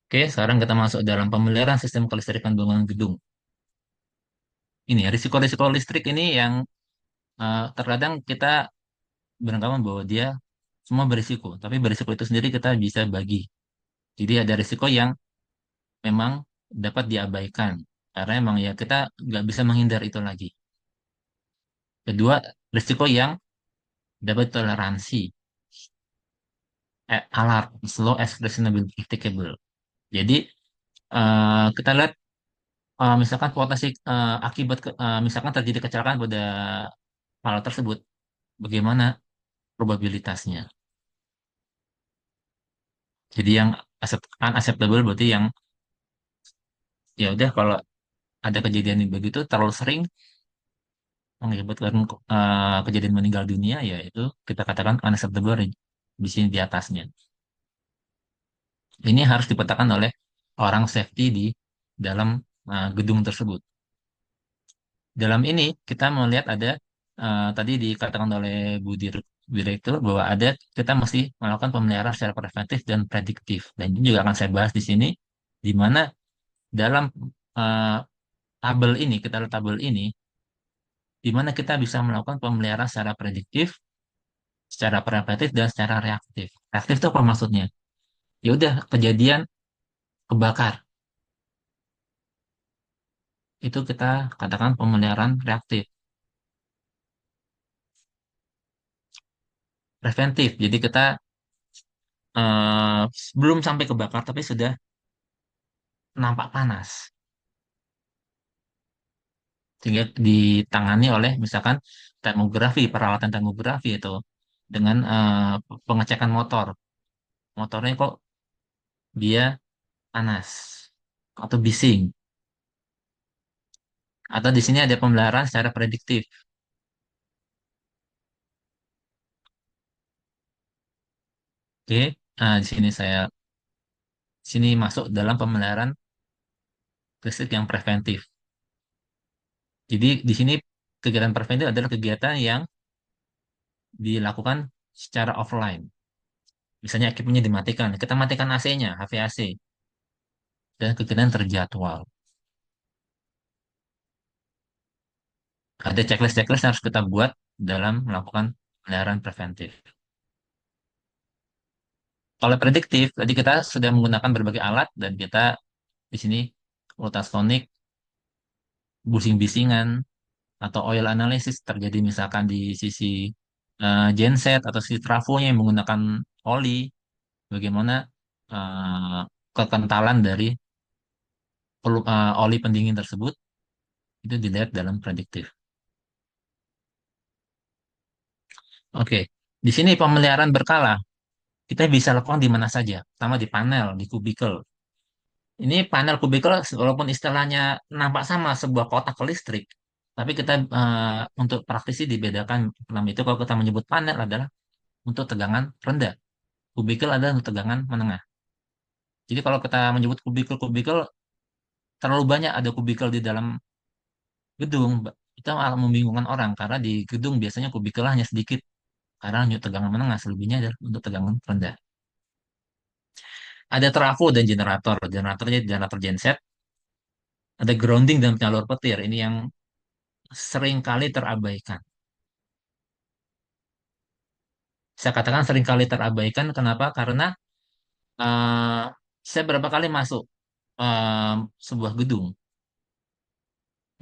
Oke, sekarang kita masuk dalam pemeliharaan sistem kelistrikan bangunan gedung. Ini risiko-risiko listrik ini yang terkadang kita beranggapan bahwa dia semua berisiko, tapi berisiko itu sendiri kita bisa bagi. Jadi ada risiko yang memang dapat diabaikan karena emang ya kita nggak bisa menghindar itu lagi. Kedua, risiko yang dapat toleransi, alert, slow explainable, predictable. Jadi kita lihat misalkan potensi misalkan terjadi kecelakaan pada hal tersebut, bagaimana probabilitasnya. Jadi yang unacceptable berarti yang ya udah kalau ada kejadian yang begitu terlalu sering mengakibatkan kejadian meninggal dunia ya itu kita katakan unacceptable di sini di atasnya. Ini harus dipetakan oleh orang safety di dalam gedung tersebut. Dalam ini kita melihat ada tadi dikatakan oleh Direktur bahwa ada kita mesti melakukan pemeliharaan secara preventif dan prediktif. Dan ini juga akan saya bahas di sini, di mana dalam eh, tabel ini, kita lihat tabel ini, di mana kita bisa melakukan pemeliharaan secara prediktif, secara preventif, dan secara reaktif. Reaktif itu apa maksudnya? Ya udah kejadian kebakar, itu kita katakan pemeliharaan reaktif. Preventif, jadi kita belum sampai kebakar, tapi sudah nampak panas. Sehingga ditangani oleh misalkan termografi, peralatan termografi itu dengan pengecekan motor. Motornya kok dia panas atau bising. Atau di sini ada pemeliharaan secara prediktif. Oke, di sini sini masuk dalam pemeliharaan listrik yang preventif. Jadi di sini kegiatan preventif adalah kegiatan yang dilakukan secara offline. Misalnya ekipnya dimatikan, kita matikan AC-nya, HVAC, dan kegiatan terjadwal. Ada checklist-checklist yang harus kita buat dalam melakukan pemeliharaan preventif. Kalau prediktif, tadi kita sudah menggunakan berbagai alat dan kita di sini ultrasonic, busing-bisingan, atau oil analysis terjadi misalkan di sisi genset atau sisi trafonya yang menggunakan oli, bagaimana eh, kekentalan dari oli pendingin tersebut itu dilihat dalam prediktif. Oke, di sini pemeliharaan berkala kita bisa lakukan di mana saja, pertama di panel, di kubikel. Ini panel kubikel walaupun istilahnya nampak sama sebuah kotak listrik, tapi kita untuk praktisi dibedakan. Pertama itu kalau kita menyebut panel adalah untuk tegangan rendah, kubikel adalah untuk tegangan menengah. Jadi kalau kita menyebut kubikel-kubikel terlalu banyak ada kubikel di dalam gedung, itu malah membingungkan orang karena di gedung biasanya kubikel hanya sedikit karena untuk tegangan menengah, selebihnya adalah untuk tegangan rendah. Ada trafo dan generator, generatornya generator genset, ada grounding dan penyalur petir. Ini yang sering kali terabaikan. Saya katakan sering kali terabaikan. Kenapa? Karena eh, saya berapa kali masuk eh, sebuah gedung,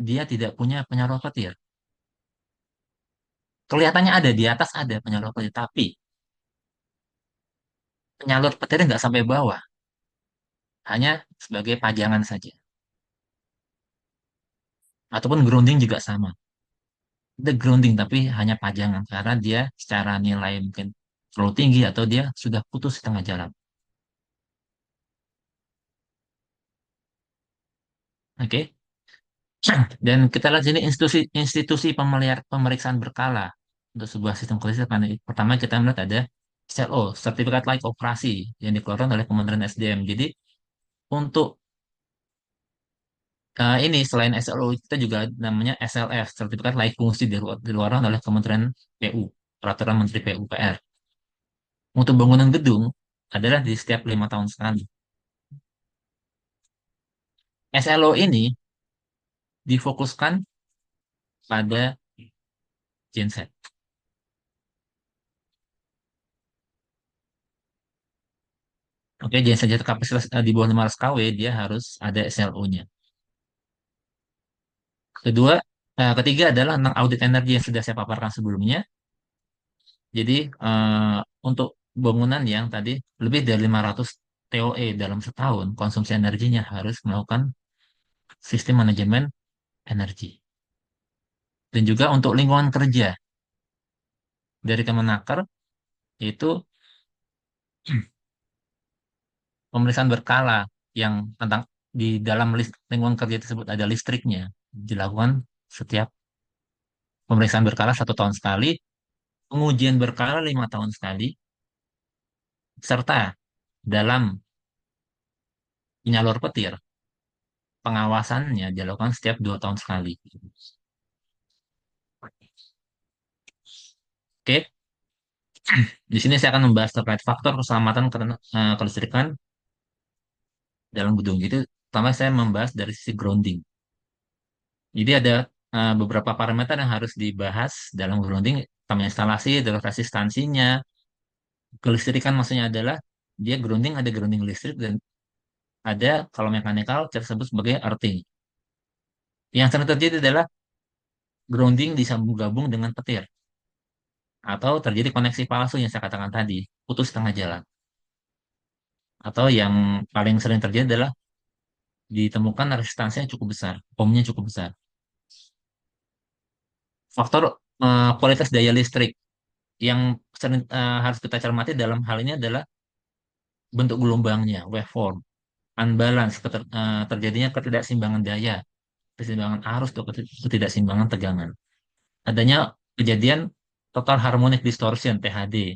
dia tidak punya penyalur petir. Kelihatannya ada di atas ada penyalur petir, tapi penyalur petirnya nggak sampai bawah, hanya sebagai pajangan saja. Ataupun grounding juga sama. Ada grounding tapi hanya pajangan karena dia secara nilai mungkin terlalu tinggi atau dia sudah putus di tengah jalan. Oke. Dan kita lihat sini institusi pemeriksaan berkala untuk sebuah sistem kelistrikan. Pertama kita melihat ada SLO, Sertifikat Layak Operasi, yang dikeluarkan oleh Kementerian SDM. Jadi untuk ini selain SLO kita juga namanya SLF, Sertifikat Layak Fungsi, dikeluarkan oleh Kementerian PU, Peraturan Menteri PUPR. Untuk bangunan gedung adalah di setiap 5 tahun sekali. SLO ini difokuskan pada genset. Oke, jangan saja kapasitas di bawah 500 kW, dia harus ada SLO-nya. Ketiga adalah tentang audit energi yang sudah saya paparkan sebelumnya. Jadi untuk bangunan yang tadi lebih dari 500 TOE dalam setahun, konsumsi energinya harus melakukan sistem manajemen energi. Dan juga untuk lingkungan kerja dari Kemenaker, itu pemeriksaan berkala yang tentang di dalam lingkungan kerja tersebut ada listriknya dilakukan setiap pemeriksaan berkala 1 tahun sekali, pengujian berkala 5 tahun sekali, serta dalam penyalur petir pengawasannya dilakukan setiap 2 tahun sekali. Oke, di sini saya akan membahas terkait faktor keselamatan kelistrikan dalam gedung. Jadi, pertama saya membahas dari sisi grounding. Jadi ada beberapa parameter yang harus dibahas dalam grounding, pertama instalasi, terus resistansinya, kelistrikan maksudnya adalah dia grounding, ada grounding listrik dan ada kalau mekanikal kita sebut sebagai earthing. Yang sering terjadi adalah grounding disambung gabung dengan petir atau terjadi koneksi palsu yang saya katakan tadi, putus tengah jalan. Atau yang paling sering terjadi adalah ditemukan resistansinya cukup besar, ohmnya cukup besar. Faktor kualitas daya listrik yang sering harus kita cermati dalam hal ini adalah bentuk gelombangnya, waveform, unbalance, terjadinya ketidakseimbangan daya, keseimbangan arus atau ketidakseimbangan tegangan. Adanya kejadian total harmonic distortion (THD),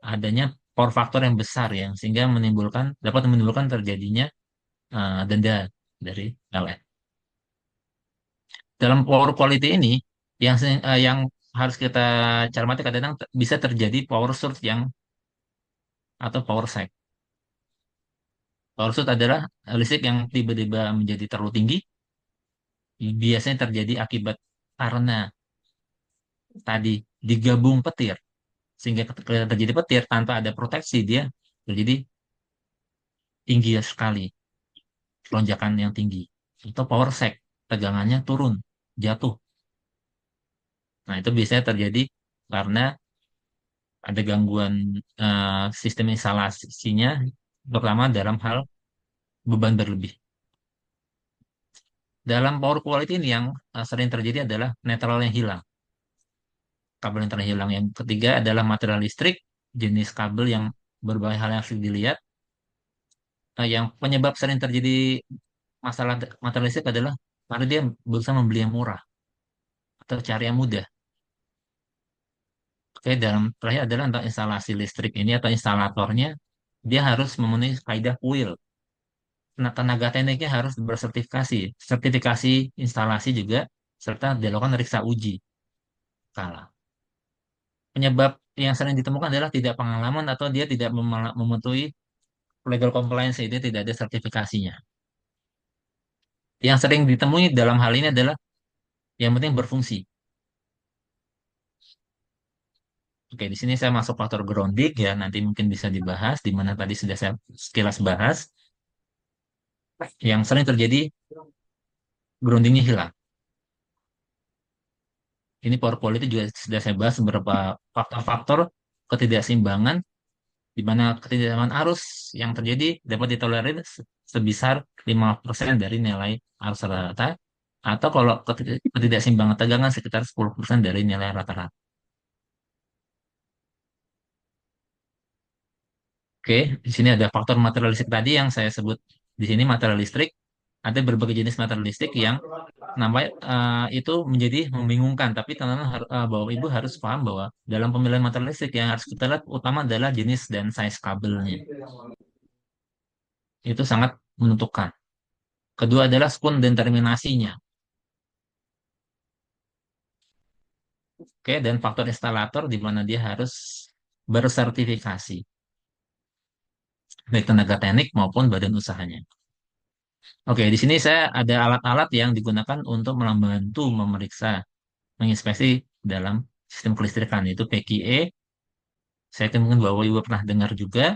adanya power factor yang besar yang sehingga dapat menimbulkan terjadinya denda dari LN. Dalam power quality ini yang harus kita cermati kadang bisa terjadi power surge atau power sag. Power surge adalah listrik yang tiba-tiba menjadi terlalu tinggi, biasanya terjadi akibat karena tadi digabung petir, sehingga ketika terjadi petir tanpa ada proteksi dia terjadi tinggi sekali, lonjakan yang tinggi. Atau power sag, tegangannya turun, jatuh. Nah, itu biasanya terjadi karena ada gangguan sistem instalasinya, terutama dalam hal beban berlebih. Dalam power quality ini yang sering terjadi adalah netral yang hilang, kabel yang terhilang. Yang ketiga adalah material listrik, jenis kabel yang berbagai hal yang harus dilihat. Yang penyebab sering terjadi masalah material listrik adalah karena dia berusaha membeli yang murah atau cari yang mudah. Oke, dalam terakhir adalah untuk instalasi listrik ini atau instalatornya, dia harus memenuhi kaidah kuil. Nah, tenaga tekniknya harus bersertifikasi, sertifikasi instalasi juga, serta dilakukan riksa uji kala. Penyebab yang sering ditemukan adalah tidak pengalaman atau dia tidak memenuhi legal compliance, dia tidak ada sertifikasinya. Yang sering ditemui dalam hal ini adalah yang penting berfungsi. Oke, di sini saya masuk faktor grounding ya, nanti mungkin bisa dibahas, di mana tadi sudah saya sekilas bahas. Yang sering terjadi groundingnya hilang. Ini power quality juga sudah saya bahas beberapa faktor-faktor ketidakseimbangan, di mana ketidakseimbangan arus yang terjadi dapat ditolerir sebesar 5% dari nilai arus rata, atau kalau ketidakseimbangan tegangan sekitar 10% dari nilai rata-rata. Oke, di sini ada faktor material listrik tadi yang saya sebut di sini material listrik. Ada berbagai jenis material listrik yang namanya itu menjadi membingungkan. Tapi teman-teman Bapak Ibu harus paham bahwa dalam pemilihan material listrik yang harus kita lihat utama adalah jenis dan size kabelnya. Itu sangat menentukan. Kedua adalah skun dan terminasinya. Oke, dan faktor instalator di mana dia harus bersertifikasi, baik tenaga teknik maupun badan usahanya. Oke, di sini saya ada alat-alat yang digunakan untuk membantu memeriksa, menginspeksi dalam sistem kelistrikan, yaitu PQE. Saya yakin mungkin Bapak Ibu pernah dengar juga.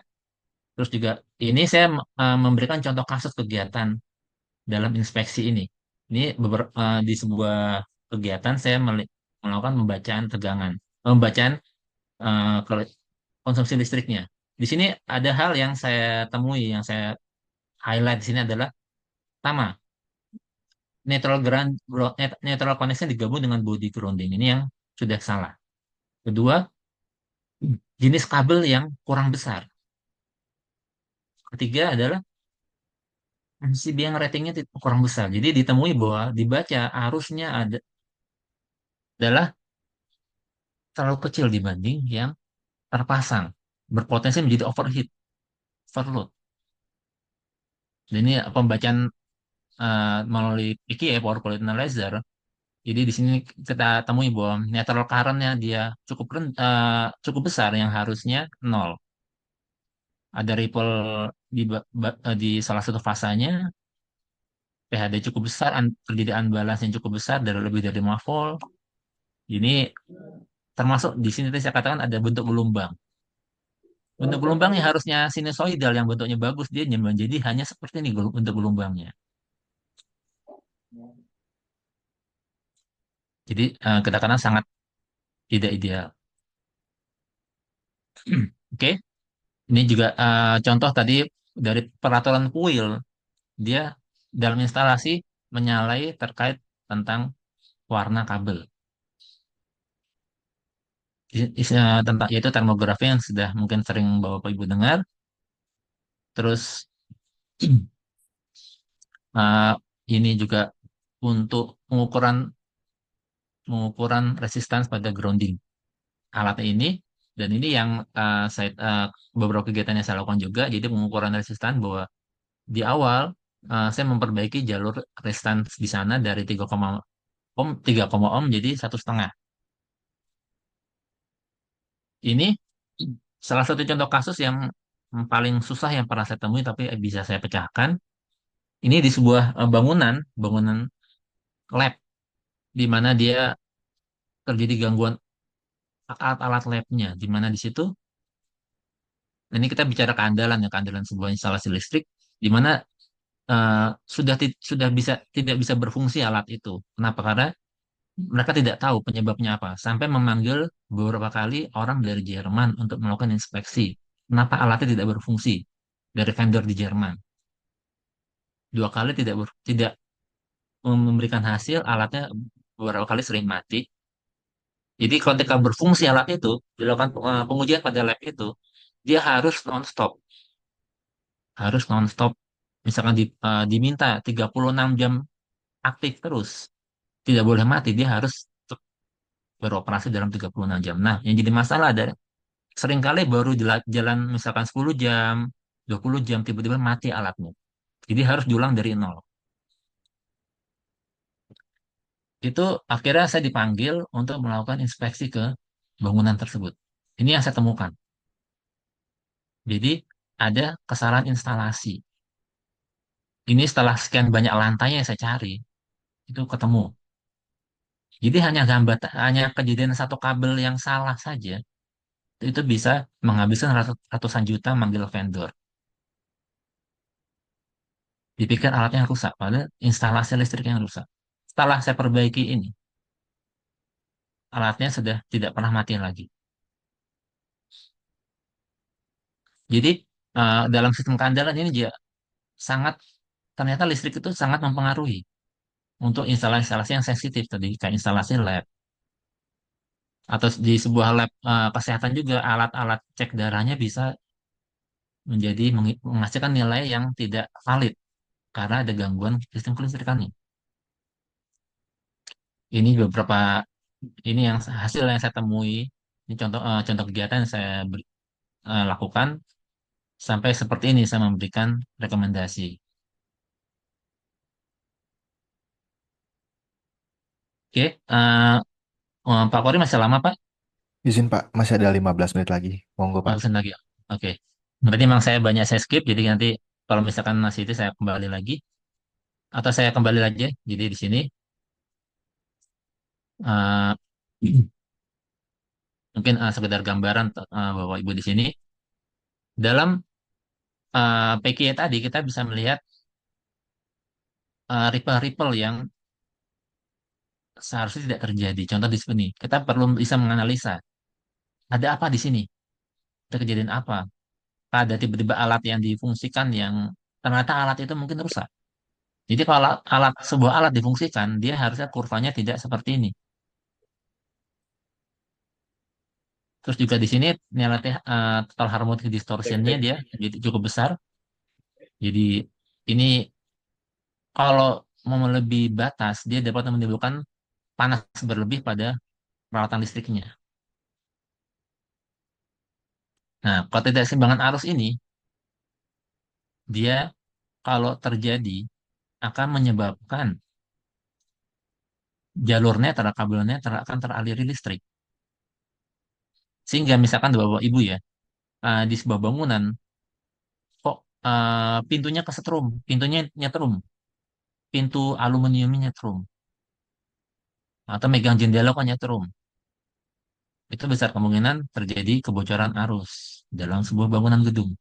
Terus juga ini saya memberikan contoh kasus kegiatan dalam inspeksi ini. Ini di sebuah kegiatan saya melakukan pembacaan tegangan, pembacaan konsumsi listriknya. Di sini ada hal yang saya temui, yang saya highlight di sini adalah pertama, neutral connection digabung dengan body grounding. Ini yang sudah salah. Kedua, jenis kabel yang kurang besar. Ketiga adalah si biang ratingnya kurang besar. Jadi ditemui bahwa dibaca arusnya adalah terlalu kecil dibanding yang terpasang. Berpotensi menjadi overheat, overload. Dan ini pembacaan melalui PQE, Power Quality Analyzer. Jadi di sini kita temui bahwa netral current-nya dia cukup besar yang harusnya nol. Ada ripple di salah satu fasanya, pHD cukup besar, terjadi unbalance yang cukup besar dari lebih dari 5 volt. Ini termasuk di sini tadi saya katakan ada bentuk gelombang. Bentuk gelombang yang harusnya sinusoidal yang bentuknya bagus dia menjadi hanya seperti ini bentuk gelombangnya. Jadi katakanlah sangat tidak ideal. Oke, ini juga contoh tadi dari peraturan kuil dia dalam instalasi menyalahi terkait tentang warna kabel. Tentang yaitu termografi yang sudah mungkin sering Bapak Ibu dengar. Terus eh, ini juga untuk pengukuran pengukuran resistance pada grounding alat ini dan ini yang beberapa kegiatan yang saya lakukan juga jadi pengukuran resistan bahwa di awal saya memperbaiki jalur resistance di sana dari 3 ohm jadi 1,5. Ini salah satu contoh kasus yang paling susah yang pernah saya temui tapi bisa saya pecahkan. Ini di sebuah bangunan lab di mana dia terjadi gangguan alat-alat labnya di mana di situ. Nah, ini kita bicara keandalan ya, keandalan sebuah instalasi listrik, di mana sudah tidak bisa berfungsi alat itu. Kenapa? Karena mereka tidak tahu penyebabnya apa. Sampai memanggil beberapa kali orang dari Jerman untuk melakukan inspeksi. Kenapa alatnya tidak berfungsi dari vendor di Jerman? Dua kali tidak memberikan hasil, alatnya beberapa kali sering mati. Jadi ketika berfungsi alat itu, dilakukan pengujian pada lab itu, dia harus nonstop. Misalkan diminta 36 jam aktif terus, tidak boleh mati, dia harus beroperasi dalam 36 jam. Nah, yang jadi masalah adalah seringkali baru jalan misalkan 10 jam, 20 jam, tiba-tiba mati alatnya. Jadi harus diulang dari nol. Itu akhirnya saya dipanggil untuk melakukan inspeksi ke bangunan tersebut. Ini yang saya temukan. Jadi ada kesalahan instalasi. Ini setelah sekian banyak lantainya yang saya cari, itu ketemu. Jadi hanya kejadian satu kabel yang salah saja, itu bisa menghabiskan ratusan juta manggil vendor. Dipikir alatnya rusak, padahal instalasi listrik yang rusak. Setelah saya perbaiki ini, alatnya sudah tidak pernah mati lagi. Jadi dalam sistem keandalan ini juga sangat ternyata listrik itu sangat mempengaruhi untuk instalasi-instalasi yang sensitif tadi kayak instalasi lab atau di sebuah lab kesehatan juga alat-alat cek darahnya bisa menghasilkan nilai yang tidak valid karena ada gangguan sistem kelistrikannya. Ini beberapa ini yang hasil yang saya temui. Ini contoh kegiatan yang saya lakukan sampai seperti ini saya memberikan rekomendasi. Oke, Pak Kori masih lama Pak?
Izin Pak, masih ada 15 menit lagi. Monggo Pak.
Bagusan lagi. Oke, berarti memang saya banyak saya skip, jadi nanti kalau misalkan masih itu saya kembali lagi atau saya kembali lagi. Jadi di sini eh, mungkin sekedar gambaran Bapak Ibu di sini dalam PKI tadi kita bisa melihat ripple-ripple yang seharusnya tidak terjadi. Contoh di sini, kita perlu bisa menganalisa ada apa di sini, ada kejadian apa, ada tiba-tiba alat yang difungsikan yang ternyata alat itu mungkin rusak. Jadi kalau sebuah alat difungsikan, dia harusnya kurvanya tidak seperti ini. Terus juga di sini nilai total harmonic distortionnya dia jadi cukup besar. Jadi ini kalau mau melebihi batas, dia dapat menimbulkan panas berlebih pada peralatan listriknya. Nah, kalau tidak seimbangan arus ini, dia kalau terjadi akan menyebabkan jalur netra, kabel netra akan teraliri listrik. Sehingga misalkan Bapak Ibu ya, di sebuah bangunan kok pintunya kesetrum, pintunya nyetrum, pintu aluminiumnya nyetrum, atau megang jendela kok nyetrum. Itu besar kemungkinan terjadi kebocoran arus dalam sebuah bangunan gedung.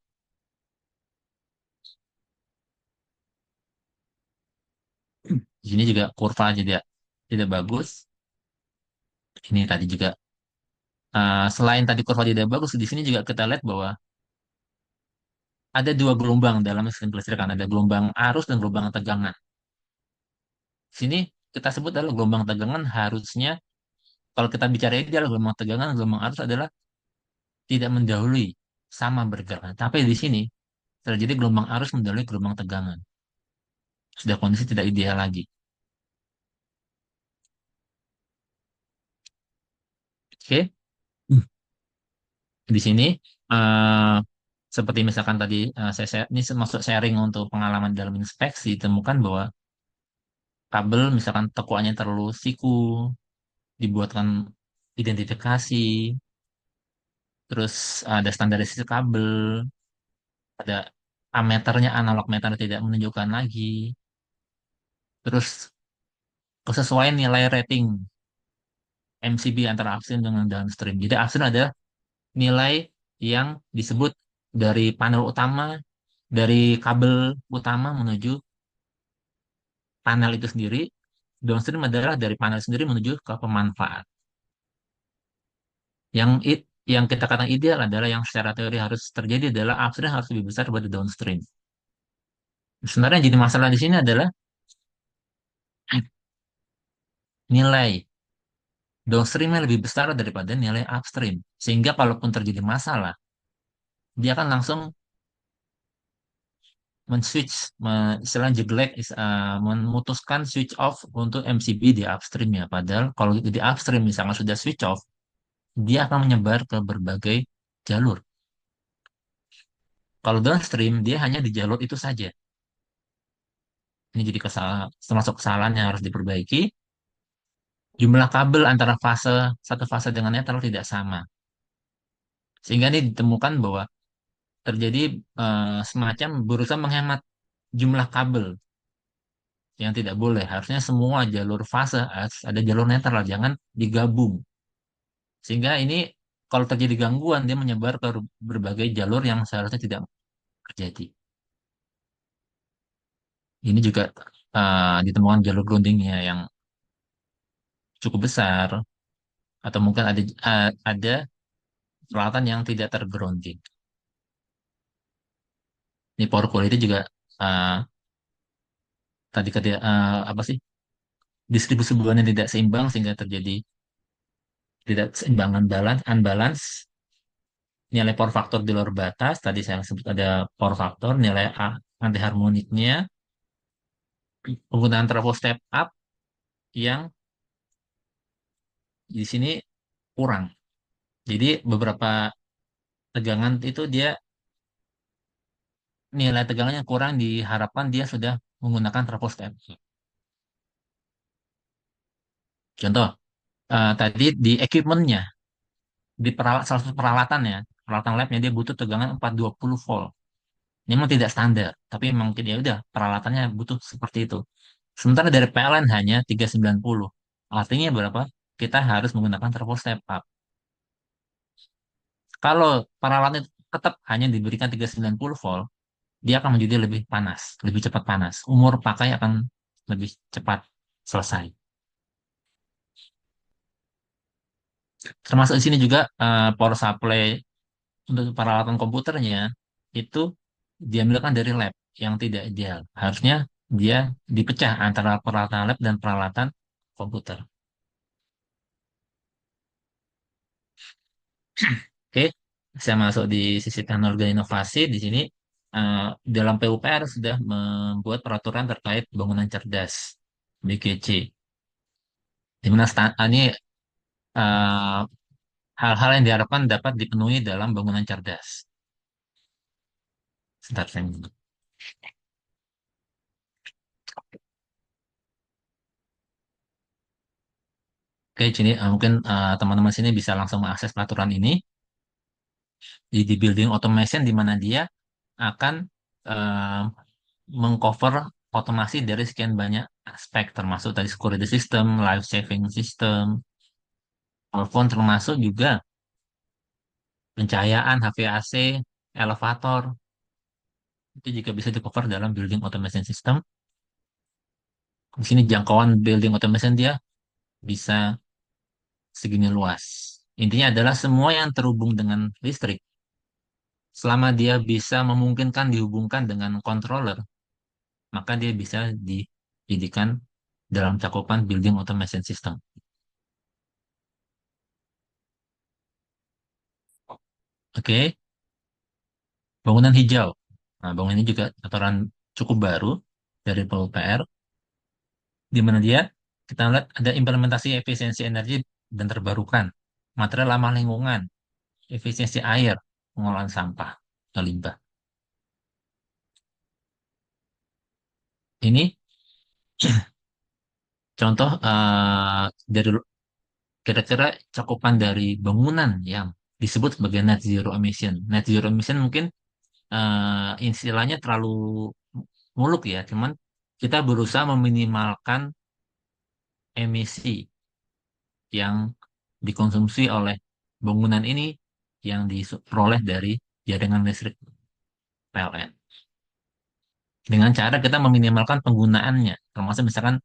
Di sini juga kurva tidak tidak bagus. Ini tadi juga selain tadi kurva tidak bagus, di sini juga kita lihat bahwa ada dua gelombang dalam sistem kelistrikan. Ada gelombang arus dan gelombang tegangan. Sini kita sebut adalah gelombang tegangan harusnya kalau kita bicara ideal gelombang tegangan, gelombang arus adalah tidak mendahului sama bergerak. Tapi di sini terjadi gelombang arus mendahului gelombang tegangan. Sudah kondisi tidak ideal lagi. Oke. Di sini eh, seperti misalkan tadi ini masuk sharing untuk pengalaman dalam inspeksi ditemukan bahwa kabel misalkan tekuannya terlalu siku dibuatkan identifikasi terus ada standarisasi kabel ada ammeternya analog meter tidak menunjukkan lagi terus kesesuaian nilai rating MCB antara upstream dengan downstream jadi upstream ada nilai yang disebut dari panel utama dari kabel utama menuju panel itu sendiri, downstream adalah dari panel sendiri menuju ke pemanfaat. Yang yang kita katakan ideal adalah yang secara teori harus terjadi adalah upstream harus lebih besar daripada downstream. Sebenarnya yang jadi masalah di sini adalah nilai downstreamnya lebih besar daripada nilai upstream. Sehingga kalaupun terjadi masalah, dia akan langsung men-switch, istilahnya jeglek, memutuskan switch off untuk MCB di upstream ya. Padahal kalau itu di upstream misalnya sudah switch off, dia akan menyebar ke berbagai jalur. Kalau downstream, dia hanya di jalur itu saja. Ini jadi termasuk kesalahan yang harus diperbaiki. Jumlah kabel antara satu fase dengan netral tidak sama. Sehingga ini ditemukan bahwa terjadi semacam berusaha menghemat jumlah kabel yang tidak boleh. Harusnya semua jalur fase harus ada jalur netral, jangan digabung. Sehingga ini kalau terjadi gangguan, dia menyebar ke berbagai jalur yang seharusnya tidak terjadi. Ini juga ditemukan jalur groundingnya yang cukup besar atau mungkin ada peralatan yang tidak tergrounding. Ini power quality juga uh, tadi apa sih distribusi beban yang tidak seimbang sehingga terjadi tidak seimbangan unbalance nilai power factor di luar batas tadi saya sebut ada power factor nilai anti harmoniknya penggunaan trafo step up yang di sini kurang jadi beberapa tegangan itu dia nilai tegangannya kurang diharapkan dia sudah menggunakan trafo step contoh tadi di equipmentnya di salah satu peralatan ya, peralatan labnya dia butuh tegangan 420 volt. Ini memang tidak standar, tapi mungkin ya udah peralatannya butuh seperti itu. Sementara dari PLN hanya 390. Artinya berapa? Kita harus menggunakan turbo step up. Kalau peralatan itu tetap hanya diberikan 390 volt, dia akan menjadi lebih panas, lebih cepat panas. Umur pakai akan lebih cepat selesai. Termasuk di sini juga power supply untuk peralatan komputernya itu diambilkan dari lab yang tidak ideal. Harusnya dia dipecah antara peralatan lab dan peralatan komputer. Oke, saya masuk di sisi teknologi dan inovasi. Di sini eh, dalam PUPR sudah membuat peraturan terkait bangunan cerdas (BKC). Di mana ini eh, hal-hal yang diharapkan dapat dipenuhi dalam bangunan cerdas. Sebentar saya minum. Oke, sini mungkin teman-teman sini bisa langsung mengakses peraturan ini di building automation di mana dia akan eh, mengcover otomasi dari sekian banyak aspek termasuk tadi security system, life saving system, telepon termasuk juga pencahayaan, HVAC, elevator itu juga bisa di cover dalam building automation system. Di sini jangkauan building automation dia bisa segini luas. Intinya adalah semua yang terhubung dengan listrik, selama dia bisa memungkinkan dihubungkan dengan controller, maka dia bisa dijadikan dalam cakupan building automation system. Oke, bangunan hijau. Nah, bangunan ini juga aturan cukup baru dari PUPR, di mana dia kita lihat ada implementasi efisiensi energi dan terbarukan, material ramah lingkungan, efisiensi air, pengolahan sampah, atau limbah. Ini contoh dari kira-kira cakupan dari bangunan yang disebut sebagai net zero emission. Net zero emission mungkin istilahnya terlalu muluk ya, cuman kita berusaha meminimalkan emisi yang dikonsumsi oleh bangunan ini yang diperoleh dari jaringan listrik PLN. Dengan cara kita meminimalkan penggunaannya, termasuk misalkan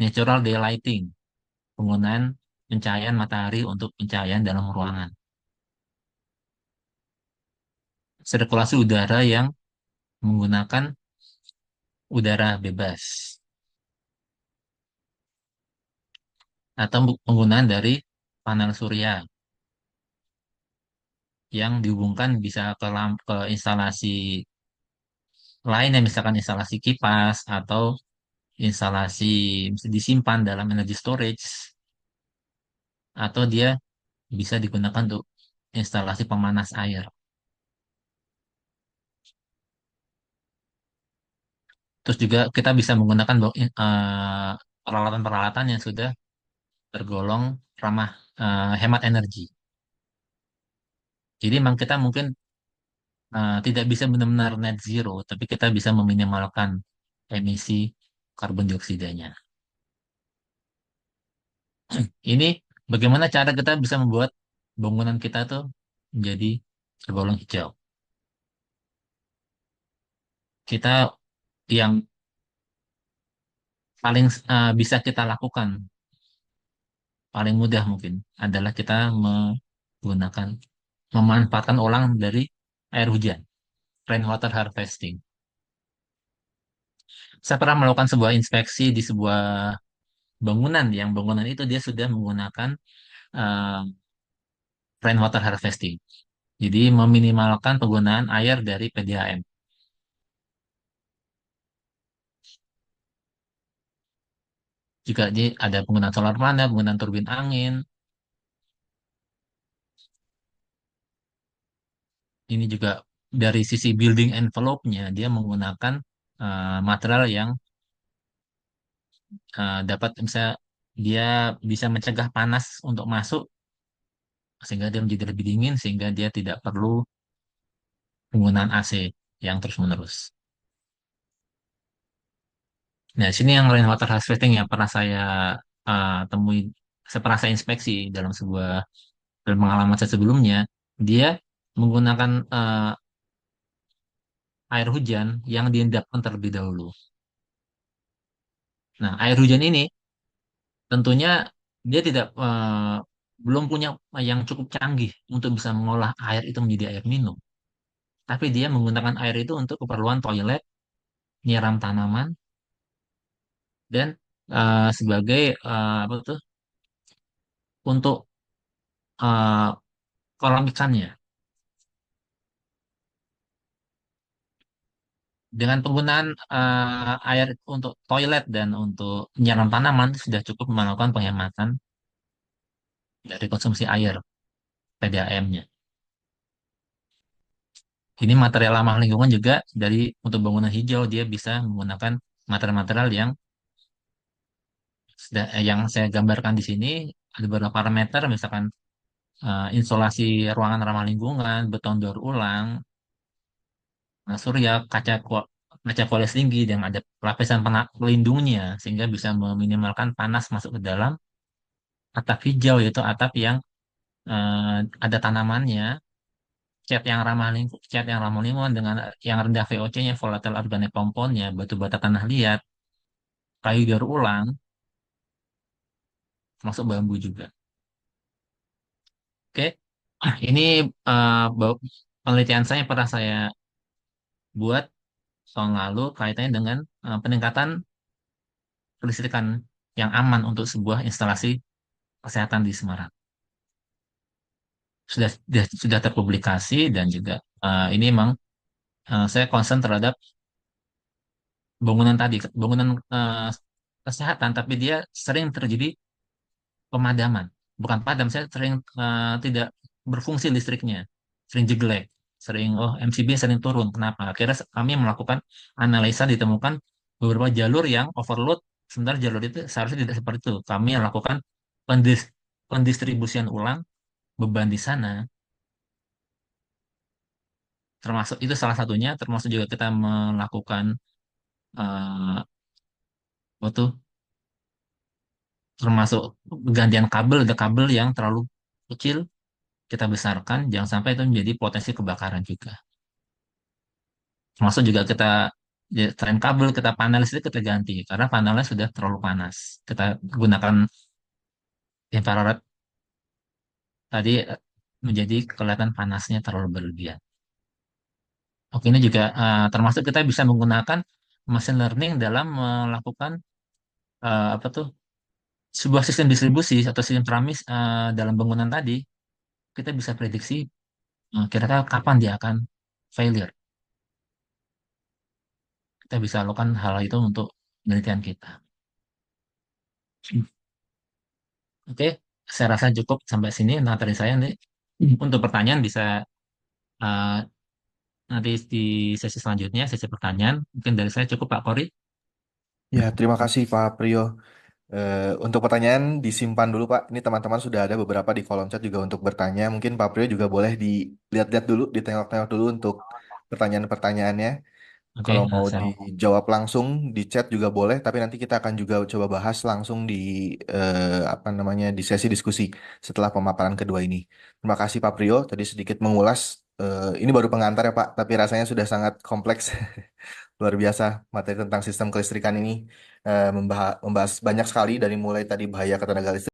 natural daylighting, penggunaan pencahayaan matahari untuk pencahayaan dalam ruangan, sirkulasi udara yang menggunakan udara bebas, atau penggunaan dari panel surya yang dihubungkan bisa ke instalasi lain yang misalkan instalasi kipas atau instalasi bisa disimpan dalam energy storage atau dia bisa digunakan untuk instalasi pemanas air. Terus juga kita bisa menggunakan peralatan-peralatan yang sudah tergolong ramah hemat energi. Jadi memang kita mungkin tidak bisa benar-benar net zero, tapi kita bisa meminimalkan emisi karbon dioksidanya. Ini bagaimana cara kita bisa membuat bangunan kita tuh menjadi tergolong hijau. Kita yang paling bisa kita lakukan, paling mudah mungkin adalah kita menggunakan, memanfaatkan ulang dari air hujan, rainwater harvesting. Saya pernah melakukan sebuah inspeksi di sebuah bangunan, yang bangunan itu dia sudah menggunakan eh, rainwater harvesting. Jadi meminimalkan penggunaan air dari PDAM. Juga ada penggunaan solar panel, penggunaan turbin angin. Ini juga dari sisi building envelope-nya, dia menggunakan material yang dapat misalnya dia bisa mencegah panas untuk masuk sehingga dia menjadi lebih dingin sehingga dia tidak perlu penggunaan AC yang terus-menerus. Nah, sini yang rainwater harvesting yang pernah saya temui, saya pernah saya inspeksi dalam sebuah dalam pengalaman saya sebelumnya, dia menggunakan air hujan yang diendapkan terlebih dahulu. Nah, air hujan ini tentunya dia tidak belum punya yang cukup canggih untuk bisa mengolah air itu menjadi air minum. Tapi dia menggunakan air itu untuk keperluan toilet, nyiram tanaman, dan sebagai apa tuh untuk eh, kolam ikannya. Dengan penggunaan air untuk toilet dan untuk nyiram tanaman sudah cukup melakukan penghematan dari konsumsi air PDAM-nya. Ini material ramah lingkungan juga dari untuk bangunan hijau dia bisa menggunakan material-material yang saya gambarkan di sini ada beberapa parameter misalkan insulasi ruangan ramah lingkungan, beton daur ulang, surya, kaca kualitas tinggi dan ada lapisan pelindungnya sehingga bisa meminimalkan panas masuk ke dalam atap hijau yaitu atap yang ada tanamannya, cat yang ramah lingkungan dengan yang rendah VOC-nya, volatile organic compound-nya, batu bata tanah liat, kayu daur ulang, termasuk bambu juga. Oke, ini penelitian saya yang pernah saya buat tahun lalu kaitannya dengan peningkatan kelistrikan yang aman untuk sebuah instalasi kesehatan di Semarang. Sudah terpublikasi dan juga ini memang saya concern terhadap bangunan tadi, bangunan kesehatan, tapi dia sering terjadi pemadaman. Bukan padam, saya sering tidak berfungsi listriknya, sering jeglek, sering MCB sering turun. Kenapa? Akhirnya kami melakukan analisa ditemukan beberapa jalur yang overload, sementara jalur itu seharusnya tidak seperti itu. Kami lakukan pendistribusian ulang beban di sana, termasuk itu salah satunya, termasuk juga kita melakukan eh, apa tuh, termasuk gantian kabel, ada kabel yang terlalu kecil kita besarkan, jangan sampai itu menjadi potensi kebakaran juga. Termasuk juga kita ya, selain kabel kita panel listrik kita ganti karena panelnya sudah terlalu panas. Kita gunakan infrared tadi menjadi kelihatan panasnya terlalu berlebihan. Oke, ini juga termasuk kita bisa menggunakan machine learning dalam melakukan apa tuh sebuah sistem distribusi atau sistem Pramis dalam bangunan tadi kita bisa prediksi kira-kira kapan dia akan failure. Kita bisa lakukan hal itu untuk penelitian kita. Oke, saya rasa cukup sampai sini materi saya nih. Untuk pertanyaan bisa uh, nanti di sesi selanjutnya, sesi pertanyaan. Mungkin dari saya cukup Pak Kori.
Ya, terima kasih Pak Priyo. Untuk pertanyaan disimpan dulu Pak. Ini teman-teman sudah ada beberapa di kolom chat juga untuk bertanya. Mungkin Pak Priyo juga boleh dilihat-lihat dulu, ditengok-tengok dulu untuk pertanyaan-pertanyaannya.
Oke,
Kalau mau
saya.
dijawab langsung di chat juga boleh, tapi nanti kita akan juga coba bahas langsung di apa namanya di sesi diskusi setelah pemaparan kedua ini. Terima kasih Pak Priyo, tadi sedikit mengulas. Ini baru pengantar ya Pak, tapi rasanya sudah sangat kompleks. Luar biasa materi tentang sistem kelistrikan ini membahas banyak sekali dari mulai tadi bahaya ketenaga listrik.